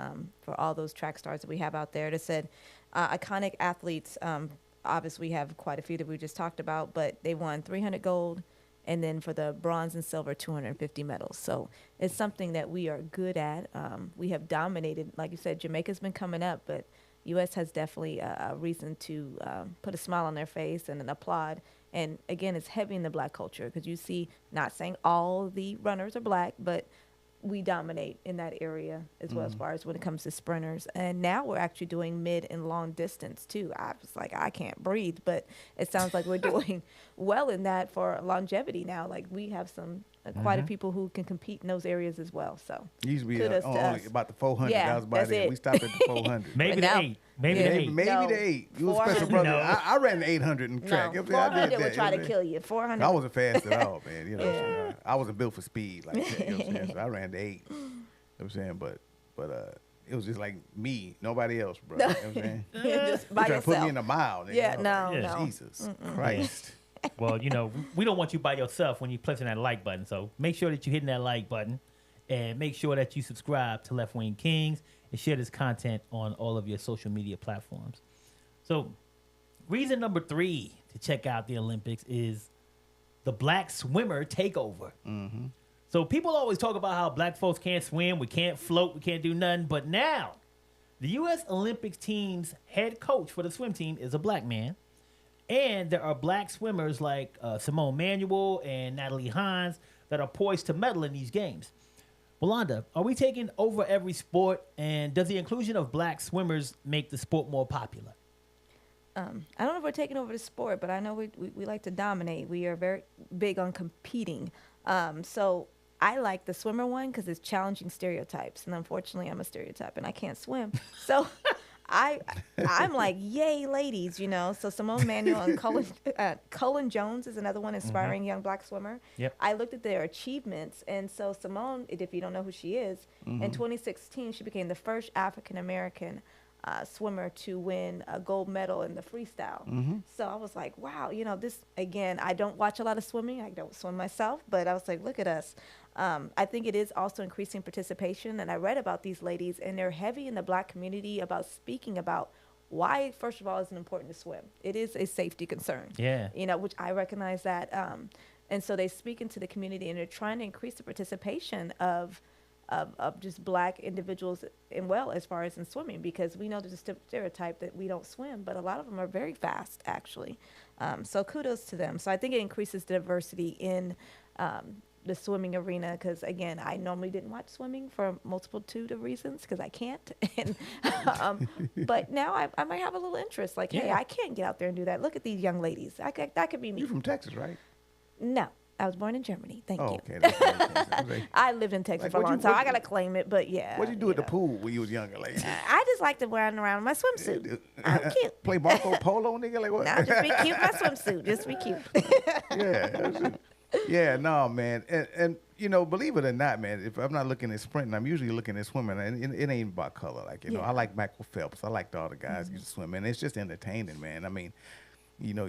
for all those track stars that we have out there. It said iconic athletes, obviously we have quite a few that we just talked about, but they won 300 gold, and then for the bronze and silver, 250 medals. So it's something that we are good at. We have dominated, like you said, Jamaica's been coming up, but U.S. has definitely a reason to put a smile on their face and an applaud. And again, it's heavy in the black culture because you see, not saying all the runners are black, but we dominate in that area as well as far as when it comes to sprinters. And now we're actually doing mid and long distance too. I was like, I can't breathe, but it sounds like we're doing well in that for longevity now. Like we have some quite a people who can compete in those areas as well. So
used to be
kudos to
only
us.
about the 400.
Yeah,
That was about
that's
it.
it.
We stopped at the 400.
Maybe
But
the
now-
8. Maybe
Yeah.
the 8.
Maybe
No.
the 8. You was a special
400.
brother.
No.
I ran 800 in track.
No,
You know what I'm saying? I did
400 would
that,
try
you
to
know what
kill you. 400.
I wasn't fast at all, man. You know what I'm saying? I wasn't built for speed like that. You know what I'm saying? So I ran the 8. You know what I'm saying? But it was just like me, nobody else, bro. You know what I'm saying?
Just by
You trying to
yourself.
put me in a mile. Nigga.
Yeah,
I was
no,
like,
no.
Jesus Christ.
Well, you know, we don't want you by yourself when you're pressing that like button. So make sure that you're hitting that like button, and make sure that you subscribe to Left-Wing Kingz and share this content on all of your social media platforms. So reason number 3 to check out the Olympics is the black swimmer takeover. So people always talk about how black folks can't swim, we can't float, we can't do nothing. But now the U.S. Olympics team's head coach for the swim team is a black man. And there are black swimmers like Simone Manuel and Natalie Hines that are poised to medal in these games. Wanda, are we taking over every sport? And does the inclusion of black swimmers make the sport more popular?
I don't know if we're taking over the sport, but I know we like to dominate. We are very big on competing. So I like the swimmer one because it's challenging stereotypes. And unfortunately, I'm a stereotype and I can't swim. So I'm like, yay, ladies, you know. So Simone Manuel and Cullen Jones is another one, inspiring young black swimmer.
Yep.
I looked at their achievements. And so Simone, if you don't know who she is, in 2016, she became the first African-American swimmer to win a gold medal in the freestyle. So I was like, wow, you know, this, again, I don't watch a lot of swimming. I don't swim myself, but I was like, look at us. I think it is also increasing participation. And I read about these ladies, and they're heavy in the black community about speaking about why, first of all, it's important to swim. It is a safety concern.
Yeah.
You know, which I recognize that. And so they speak into the community, and they're trying to increase the participation of just black individuals and well as far as in swimming, because we know there's a stereotype that we don't swim, but a lot of them are very fast actually. So kudos to them. So I think it increases diversity in the swimming arena, because again, I normally didn't watch swimming for a multitude of reasons because I can't. And but now I might have a little interest, like, hey,
Yeah.
I can get out there and do that. Look at these young ladies. That could be me.
You from Texas, right?
No, I was born in Germany. Thank
Oh,
you.
okay. That's what I'm saying. Okay.
I lived in Texas
Like,
for a
what
long
you-
time.
what
I
you-
gotta claim it, but yeah.
What'd you do at the
know.
pool when you was younger? Like,
I just like to run around in my swimsuit. I'm cute.
play Marco Polo, nigga? Like what?
Nah, just be cute in my swimsuit. Just be cute.
Yeah, no, man. And you know, believe it or not, man, if I'm not looking at sprinting, I'm usually looking at swimming. And it ain't about color. Like, you know,
Yeah.
I like Michael Phelps. I liked all the guys who used to swim. And it's just entertaining, man. I mean, you know,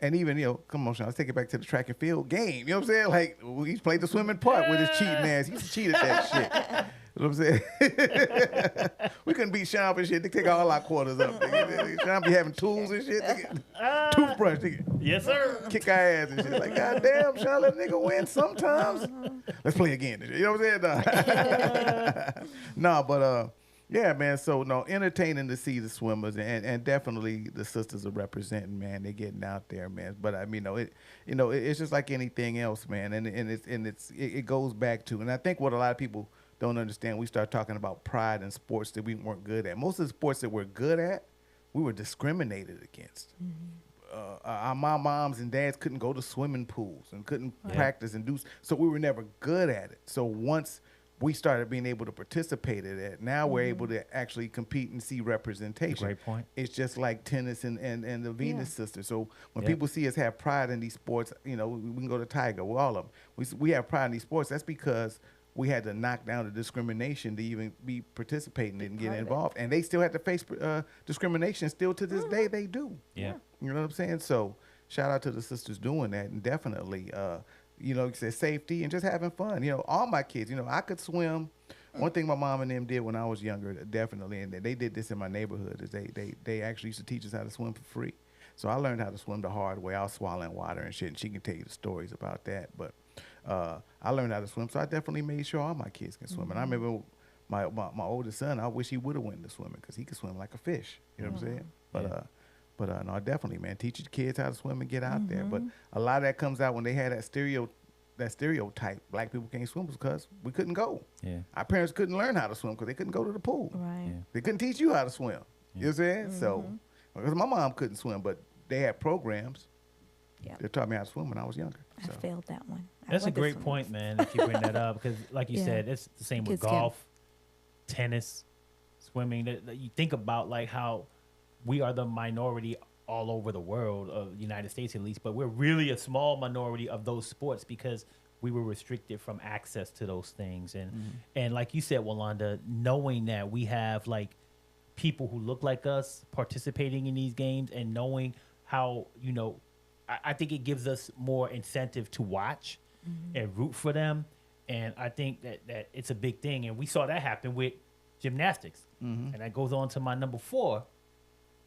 and even, you know, come on, Sean, let's take it back to the track and field game. You know what I'm saying? Like, he played the swimming part with his cheating ass. He used to cheat at that shit. You know what I'm saying? We couldn't beat Sean for shit. They take all our quarters up. Nigga. Sean be having tools and shit. Nigga. Toothbrush, nigga.
Yes, sir.
Kick our ass and shit. Like, goddamn, Sean, let a nigga win sometimes. Let's play again. You know what I'm saying? No, but yeah, man. So no, entertaining to see the swimmers, and definitely the sisters are representing, man. They're getting out there, man. But I mean, it's just like anything else, man. And it goes back to, and I think what a lot of people don't understand, we start talking about pride in sports that we weren't good at. Most of the sports that we're good at, we were discriminated against. Our moms and dads couldn't go to swimming pools and couldn't practice and do, so we were never good at it. So once we started being able to participate in it, now we're able to actually compete and see representation.
Great point.
It's just like tennis and the Venus sisters. So when
Yeah.
people see us have pride in these sports, you know, we can go to Tiger, with all of them. We have pride in these sports. That's because we had to knock down the discrimination to even be participating and get
Part of it.
involved. And they still have to face discrimination. Still to this day, they do.
Yeah.
You know what I'm saying? So, shout out to the sisters doing that, and definitely, you know, like I said, safety and just having fun. You know, all my kids, you know, I could swim. One thing my mom and them did when I was younger, definitely, and they did this in my neighborhood, is they actually used to teach us how to swim for free. So I learned how to swim the hard way. I was swallowing water and shit, and she can tell you the stories about that. But I learned how to swim, so I definitely made sure all my kids can swim. And I remember my oldest son, I wish he would have went into swimming because he could swim like a fish. You know what I'm saying? But no, definitely, man, teach your kids how to swim and get out there. But a lot of that comes out when they had that stereotype. Black people can't swim because we couldn't go.
Yeah.
Our parents couldn't learn how to swim because they couldn't go to the pool.
Right.
Yeah.
They couldn't teach you how to swim. You know what I'm saying? So, because my mom couldn't swim, but they had programs.
Yeah.
They taught me how to swim when I was younger.
I
So.
failed that one. I
That's a
went to
great
swim.
point, man, that you bring that up because, like you
Yeah.
said, it's the same with
Kids can.
golf, tennis, swimming. That you think about like how we are the minority all over the world, of the United States at least, but we're really a small minority of those sports because we were restricted from access to those things. And like you said, Walanda, knowing that we have like people who look like us participating in these games and knowing how, you know, I think it gives us more incentive to watch and root for them. And I think that it's a big thing. And we saw that happen with gymnastics. And that goes on to my number 4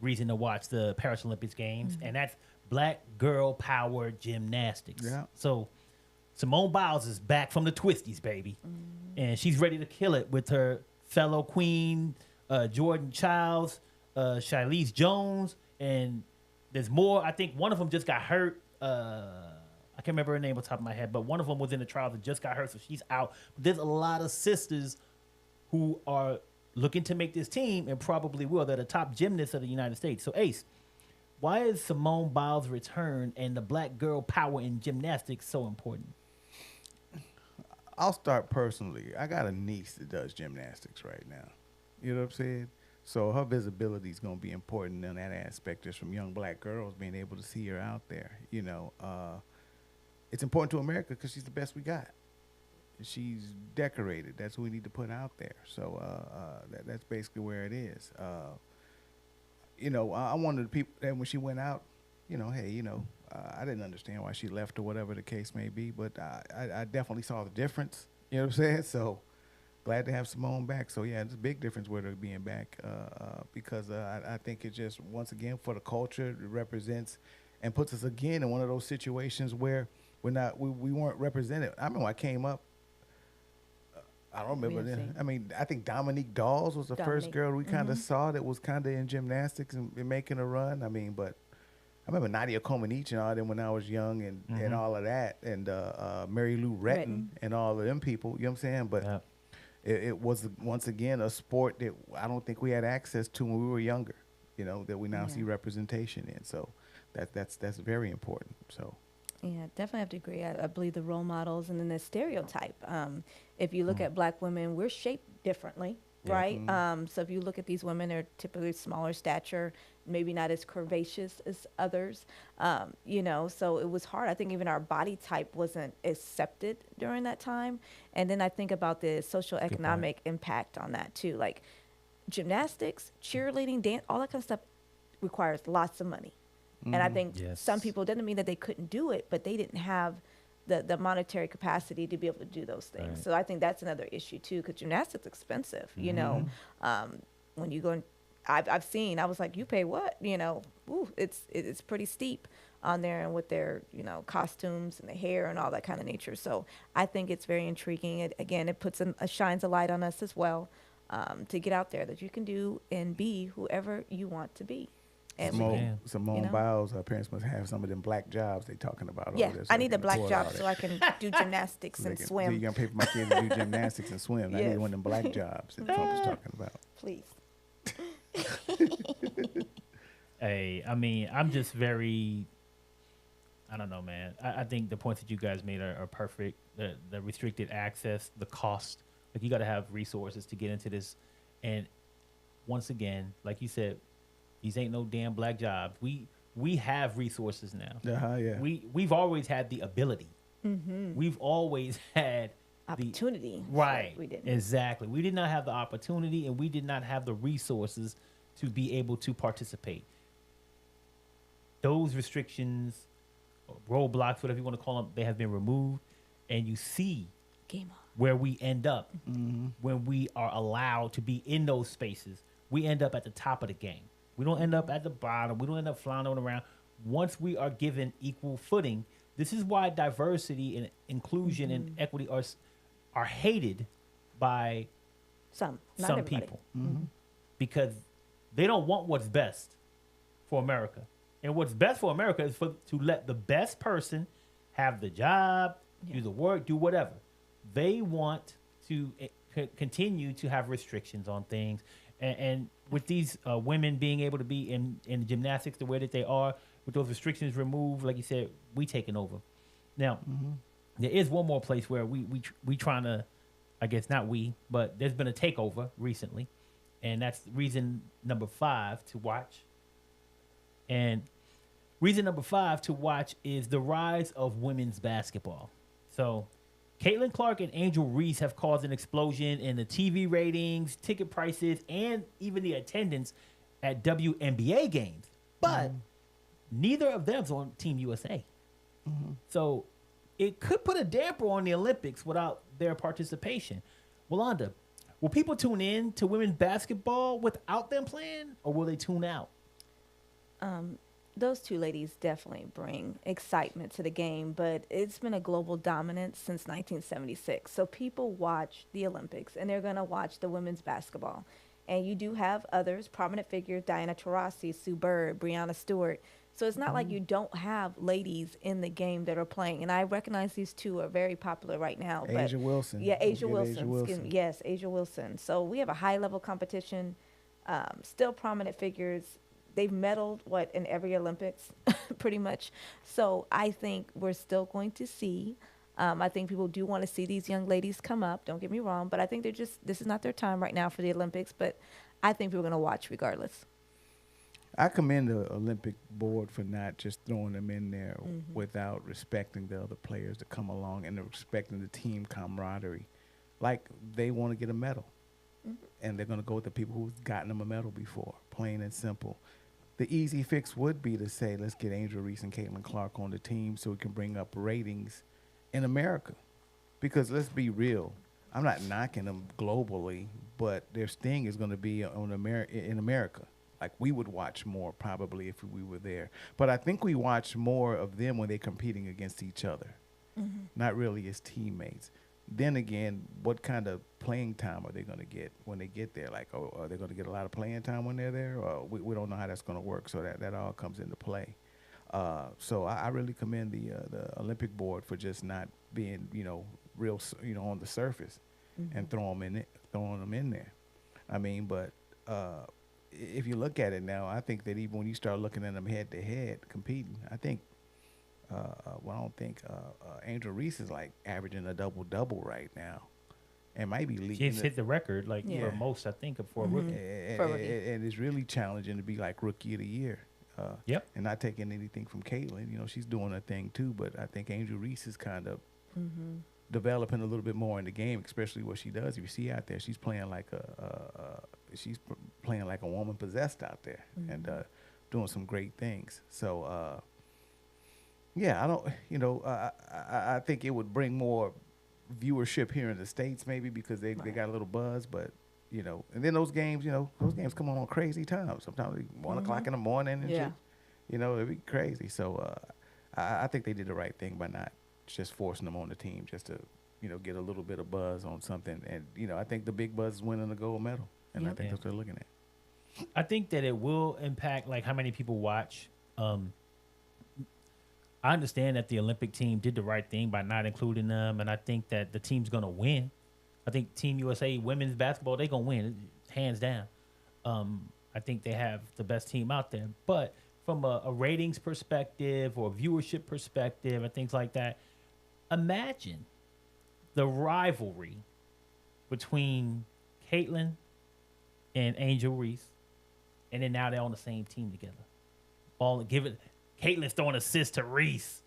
reason to watch the Paris Olympics games. And that's black girl power gymnastics.
Yeah.
So Simone Biles is back from the twisties, baby. And she's ready to kill it with her fellow queen, Jordan Childs, Shilese Jones, and there's more. I think one of them just got hurt. I can't remember her name on top of my head, but one of them was in the trials and just got hurt, so she's out. But there's a lot of sisters who are looking to make this team and probably will. They're the top gymnasts of the United States. So, Ace, why is Simone Biles' return and the black girl power in gymnastics so important?
I'll start personally. I got a niece that does gymnastics right now. You know what I'm saying? So her visibility is going to be important in that aspect, just from young black girls being able to see her out there. You know, it's important to America because she's the best we got. She's decorated. That's what we need to put out there. So that's basically where it is. You know, I wanted the people that when she went out, you know, hey, you know, I didn't understand why she left or whatever the case may be, but I definitely saw the difference. You know what I'm saying? So glad to have Simone back. So yeah, it's a big difference with her being back because I think it just, once again, for the culture, it represents and puts us again in one of those situations where we weren't represented. I remember I came up. I don't remember then. I mean, I think Dominique Dawes was the first girl we kind of saw that was kind of in gymnastics and making a run. I mean, but I remember Nadia Comaneci and all them when I was young and all of that, and Mary Lou Retton and all of them people. You know what I'm saying? But it was, once again, a sport that I don't think we had access to when we were younger, you know, that we now see representation in. So that's very important. So.
Yeah, definitely have to agree. I believe the role models and then the stereotype. If you look at black women, we're shaped differently, right? So if you look at these women, they're typically smaller stature, maybe not as curvaceous as others, you know, so it was hard. I think even our body type wasn't accepted during that time. And then I think about the social economic impact on that too. Like gymnastics, cheerleading, dance, all that kind of stuff requires lots of money. And I think some people, doesn't mean that they couldn't do it, but they didn't have the monetary capacity to be able to do those things. Right. So I think that's another issue too, because gymnastics expensive. You know, when you go, I've seen, I was like, you pay what? You know, it's pretty steep on there, and with their, you know, costumes and the hair and all that kind of nature. So I think it's very intriguing. It puts shines a light on us as well, to get out there that you can do and be whoever you want to be.
Simone Biles, her parents must have some of them black jobs they talking about.
Yeah,
over there, so
I need a black job
that.
so I can do gymnastics and swim.
So you're going to pay for my kids to do gymnastics and swim. I need one of them black jobs that Trump is talking about.
Please.
Hey, I mean, I'm just very, I don't know, man. I think the points that you guys made are perfect. The restricted access, the cost. Like, you got to have resources to get into this. And once again, like you said, these ain't no damn black jobs. We have resources now. We've always had the ability. We've always had
opportunity.
Right.
We didn't.
Exactly. We did not have the opportunity, and we did not have the resources to be able to participate. Those restrictions roadblocks, whatever you want to call them, they have been removed, and you see
Game on.
where we end up when we are allowed to be in those spaces. We end up at the top of the game. We don't end up at the bottom. We don't end up floundering around. Once we are given equal footing, this is why diversity and inclusion and equity are hated by
Not
some
everybody.
people because they don't want what's best for America. And what's best for America is to let the best person have the job, do the work, do whatever. They want to continue to have restrictions on things. And with these women being able to be in gymnastics the way that they are, with those restrictions removed, like you said, we taking over. Now, there is one more place where we trying to, I guess not we, but there's been a takeover recently, and that's reason number 5 to watch. And reason number 5 to watch is the rise of women's basketball. So Caitlin Clark and Angel Reese have caused an explosion in the TV ratings, ticket prices, and even the attendance at WNBA games. But neither of them's on Team USA. So it could put a damper on the Olympics without their participation. Walanda, will people tune in to women's basketball without them playing, or will they tune out?
Those two ladies definitely bring excitement to the game, but it's been a global dominance since 1976. So people watch the Olympics, and they're going to watch the women's basketball. And you do have others, prominent figures, Diana Taurasi, Sue Bird, Breanna Stewart. So it's not like you don't have ladies in the game that are playing. And I recognize these two are very popular right now.
Asia Wilson.
Yeah, Asia
Don't forget
Wilson. Excuse me. Yes, Asia Wilson. So we have a high-level competition, still prominent figures. They've medaled, in every Olympics, pretty much. So I think we're still going to see. I think people do want to see these young ladies come up. Don't get me wrong. But I think this is not their time right now for the Olympics. But I think people are going to watch regardless.
I commend the Olympic board for not just throwing them in there without respecting the other players that come along and respecting the team camaraderie. Like, they want to get a medal. And they're going to go with the people who've gotten them a medal before, plain and simple. The easy fix would be to say, let's get Angel Reese and Caitlin Clark on the team so we can bring up ratings in America. Because let's be real, I'm not knocking them globally, but their sting is going to be in America. Like, we would watch more probably if we were there. But I think we watch more of them when they're competing against each other, not really as teammates. Then again, what kind of playing time are they going to get when they get there? Like, are they going to get a lot of playing time when they're there? Or we don't know how that's going to work, so that all comes into play. So I really commend the Olympic board for just not being, real, on the surface and throwing them in there. I mean, but if you look at it now, I think that even when you start looking at them head-to-head competing, I think I don't think Angel Reese is like averaging a double-double right now, and might be leading.
She's hit the record for most, I think, for a rookie.
And it's really challenging to be like rookie of the year.
Yep.
And not taking anything from Caitlin, she's doing her thing too. But I think Angel Reese is kind of developing a little bit more in the game, especially what she does. If you see out there, she's playing like a woman possessed out there and doing some great things. So. Yeah, I think it would bring more viewership here in the States maybe because they got a little buzz, but, and then those games come on crazy times. Sometimes 1 o'clock in the morning and shit, it'd be crazy. So I think they did the right thing by not just forcing them on the team just to, get a little bit of buzz on something. And, I think the big buzz is winning the gold medal, and I think that's what they're looking at.
I think that it will impact, like, how many people watch. I understand that the Olympic team did the right thing by not including them, and I think that the team's going to win. I think Team USA women's basketball, they're going to win, hands down. I think they have the best team out there. But from a ratings perspective or viewership perspective and things like that, imagine the rivalry between Caitlin and Angel Reese, and then now they're on the same team together. Caitlin's throwing assists to Reese.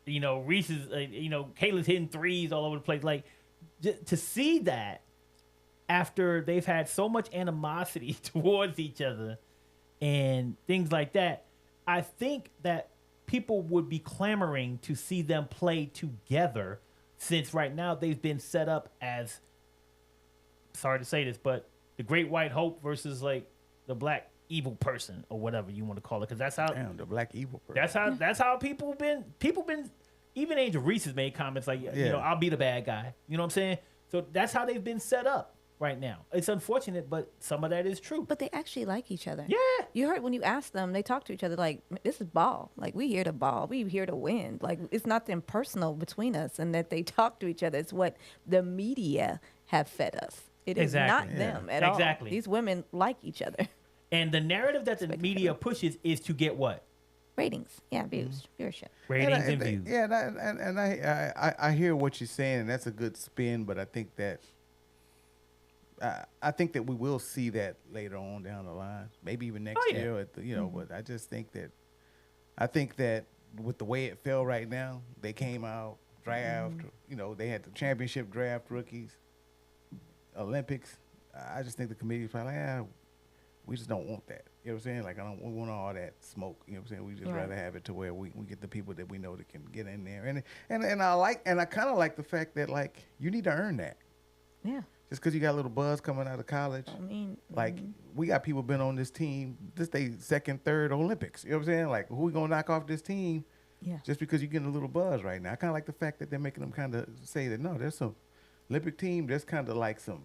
Reese is, Caitlin's hitting threes all over the place. Like, to see that after they've had so much animosity towards each other and things like that, I think that people would be clamoring to see them play together, since right now they've been set up as, sorry to say this, but the Great White Hope versus like the Black Evil person or whatever you want to call it, because that's how
Damn, the Black Evil person.
that's how people been even Angel Reese has made comments like, you know, I'll be the bad guy. You know what I'm saying? So that's how they've been set up right now. It's unfortunate, but some of that is true.
But they actually like each other.
Yeah.
You heard when you ask them, they talk to each other like, this is ball. Like, we here to ball. We here to win. Like, it's nothing personal between us, and that they talk to each other. It's what the media have fed us. It is not them at all.
Exactly.
These women like each other.
And the narrative that the media pushes is to get what?
Ratings. Yeah, views. Viewership.
Ratings and views.
Yeah, and I hear what you're saying, and that's a good spin, but I think that we will see that later on down the line, maybe even next year. But I just think that with the way it fell right now, they came out draft. You know, they had the championship draft rookies, Olympics. I just think the committee's probably like, we just don't want that. You know what I'm saying? Like, we want all that smoke. You know what I'm saying? We just rather have it to where we get the people that we know that can get in there. And I kind of like the fact that, like, you need to earn that.
Yeah.
Just because you got a little buzz coming out of college.
I mean,
like, we got people been on this team, this they second, third Olympics. You know what I'm saying? Like, who we going to knock off this team just because you're getting a little buzz right now? I kind of like the fact that they're making them kind of say that, no, there's some Olympic team, there's kind of like some,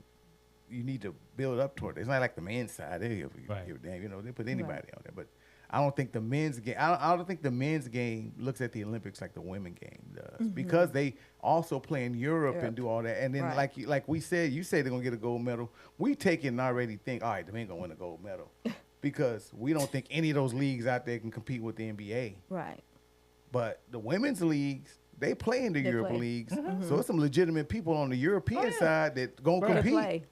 you need to build up toward it. It's not like the men's side. They give a damn, you know, they put anybody on there. But I don't think the men's game, I don't think the men's game looks at the Olympics like the women game does, because they also play in Europe and do all that. And then like we said, you say they're going to get a gold medal. We take it and already think, all right, they ain't going to win a gold medal because we don't think any of those leagues out there can compete with the NBA.
Right.
But the women's leagues, they play in the European leagues. So it's some legitimate people on the European side that going to compete.
Play.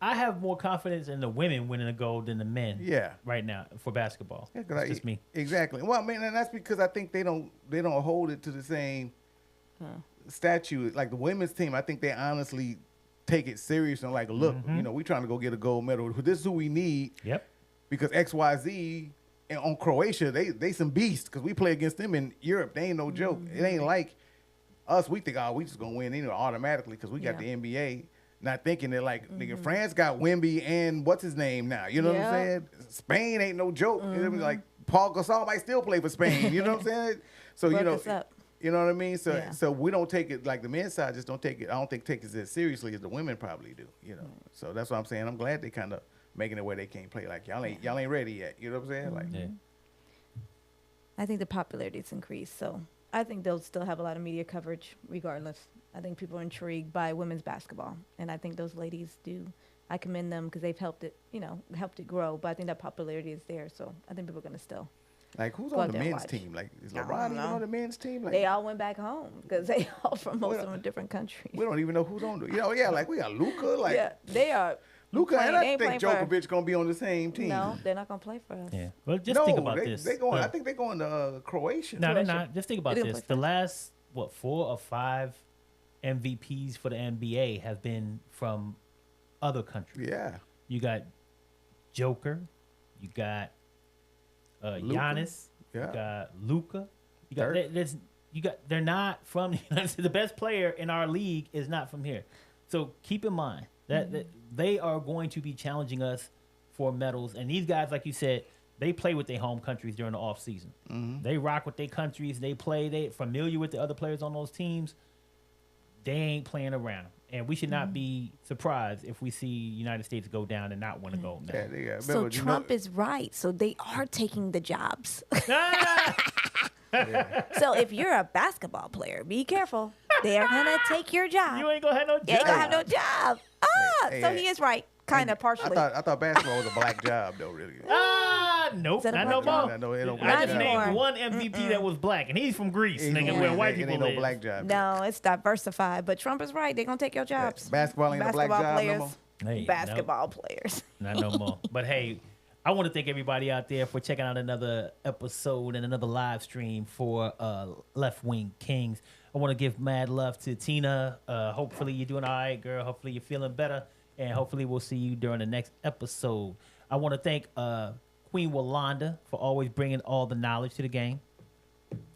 I have more confidence in the women winning the gold than the men.
Yeah.
Right now for basketball.
Yeah,
it's just me.
Exactly. Well, man, and that's because I think they don't hold it to the same statute. Like the women's team, I think they honestly take it serious and like, look, you know, we trying to go get a gold medal. This is who we need.
Yep.
Because XYZ and on Croatia, they some beasts because we play against them in Europe. They ain't no joke. It ain't like us. We think, we just gonna win automatically because we got the NBA. Not thinking that, like, nigga, France got Wemby and what's his name now? You know what I'm saying? Spain ain't no joke. Like, Paul Gasol might still play for Spain. You know what I'm saying? So, you know what I mean? So so we don't take it, like the men's side just don't take it, I don't think take it as seriously as the women probably do, you know? So that's what I'm saying. I'm glad they kind of making it where they can't play. Like, y'all ain't ready yet. You know what I'm saying? Like,
I think the popularity's increased, so I think they'll still have a lot of media coverage regardless. I think people are intrigued by women's basketball, and I think those ladies do. I commend them because they've helped it grow, but I think that popularity is there, so I think people are going to still.
Like, who's on the men's team? Like, is LeBron even on the men's team? Like,
they all went back home because they all from most of them different countries.
We don't even know who's on the, like we got Luka. Like,
they are.
Luka, and I think Djokovic going to be on the same team.
No, they're not going to play for us.
Yeah. Well, just think about this.
I think they're going to Croatia.
No, they're not. Just think about this. The last, 4 or 5 MVPs for the NBA have been from other countries.
Yeah.
You got Joker. You got Giannis. Yeah. You got Luka. They're not from the United States. The best player in our league is not from here. So keep in mind that they are going to be challenging us for medals. And these guys, like you said, they play with their home countries during the off season. They rock with their countries. They play. They're familiar with the other players on those teams. They ain't playing around. And we should not be surprised if we see United States go down and not win a gold medal.
Yeah.
So Trump is right. So they are taking the jobs. So if you're a basketball player, be careful. They're going to take your job.
You ain't going to have no job.
You ain't going to have no job. So he is right. Kind of partially.
I thought basketball was a black job, though, really.
Nope, not no more. I just named one MVP that was black, and he's from Greece, nigga, where white people live.
No black job.
No, it's diversified. But Trump is right. They're going to take your jobs.
Basketball ain't a black job no more.
Hey,
basketball players.
Not no more. But hey, I want to thank everybody out there for checking out another episode and another live stream for Left-Wing Kingz. I want to give mad love to Tina. Hopefully you're doing all right, girl. Hopefully you're feeling better. And hopefully we'll see you during the next episode. I want to thank Queen Walanda for always bringing all the knowledge to the game.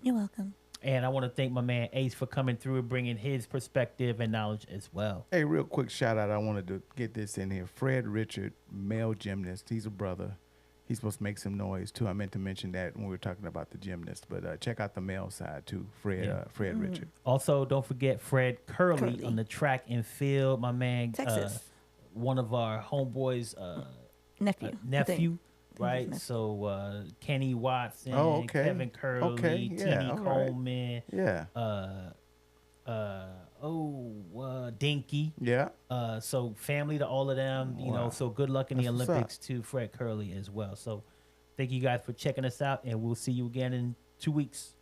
You're welcome.
And I want to thank my man Ace for coming through and bringing his perspective and knowledge as well.
Hey, real quick shout out. I wanted to get this in here. Fred Richard, male gymnast. He's a brother. He's supposed to make some noise too. I meant to mention that when we were talking about the gymnast, but check out the male side too. Fred Richard.
Also, don't forget Fred Curley
Curley.
on the track and field. My man,
Texas.
one of our homeboys,
Nephew. I think.
nephew.
I think
Right,
he's
so Kenny Watson,
Oh, okay.
Kevin Curley,
Okay, yeah,
Teeny
all right.
Coleman,
Yeah.
Dinky.
Yeah.
So family to all of them, you know.
Wow.
So good luck in the
That's what's
Olympics to Fred Curley as well. So thank you guys for checking us out, and we'll see you again in 2 weeks.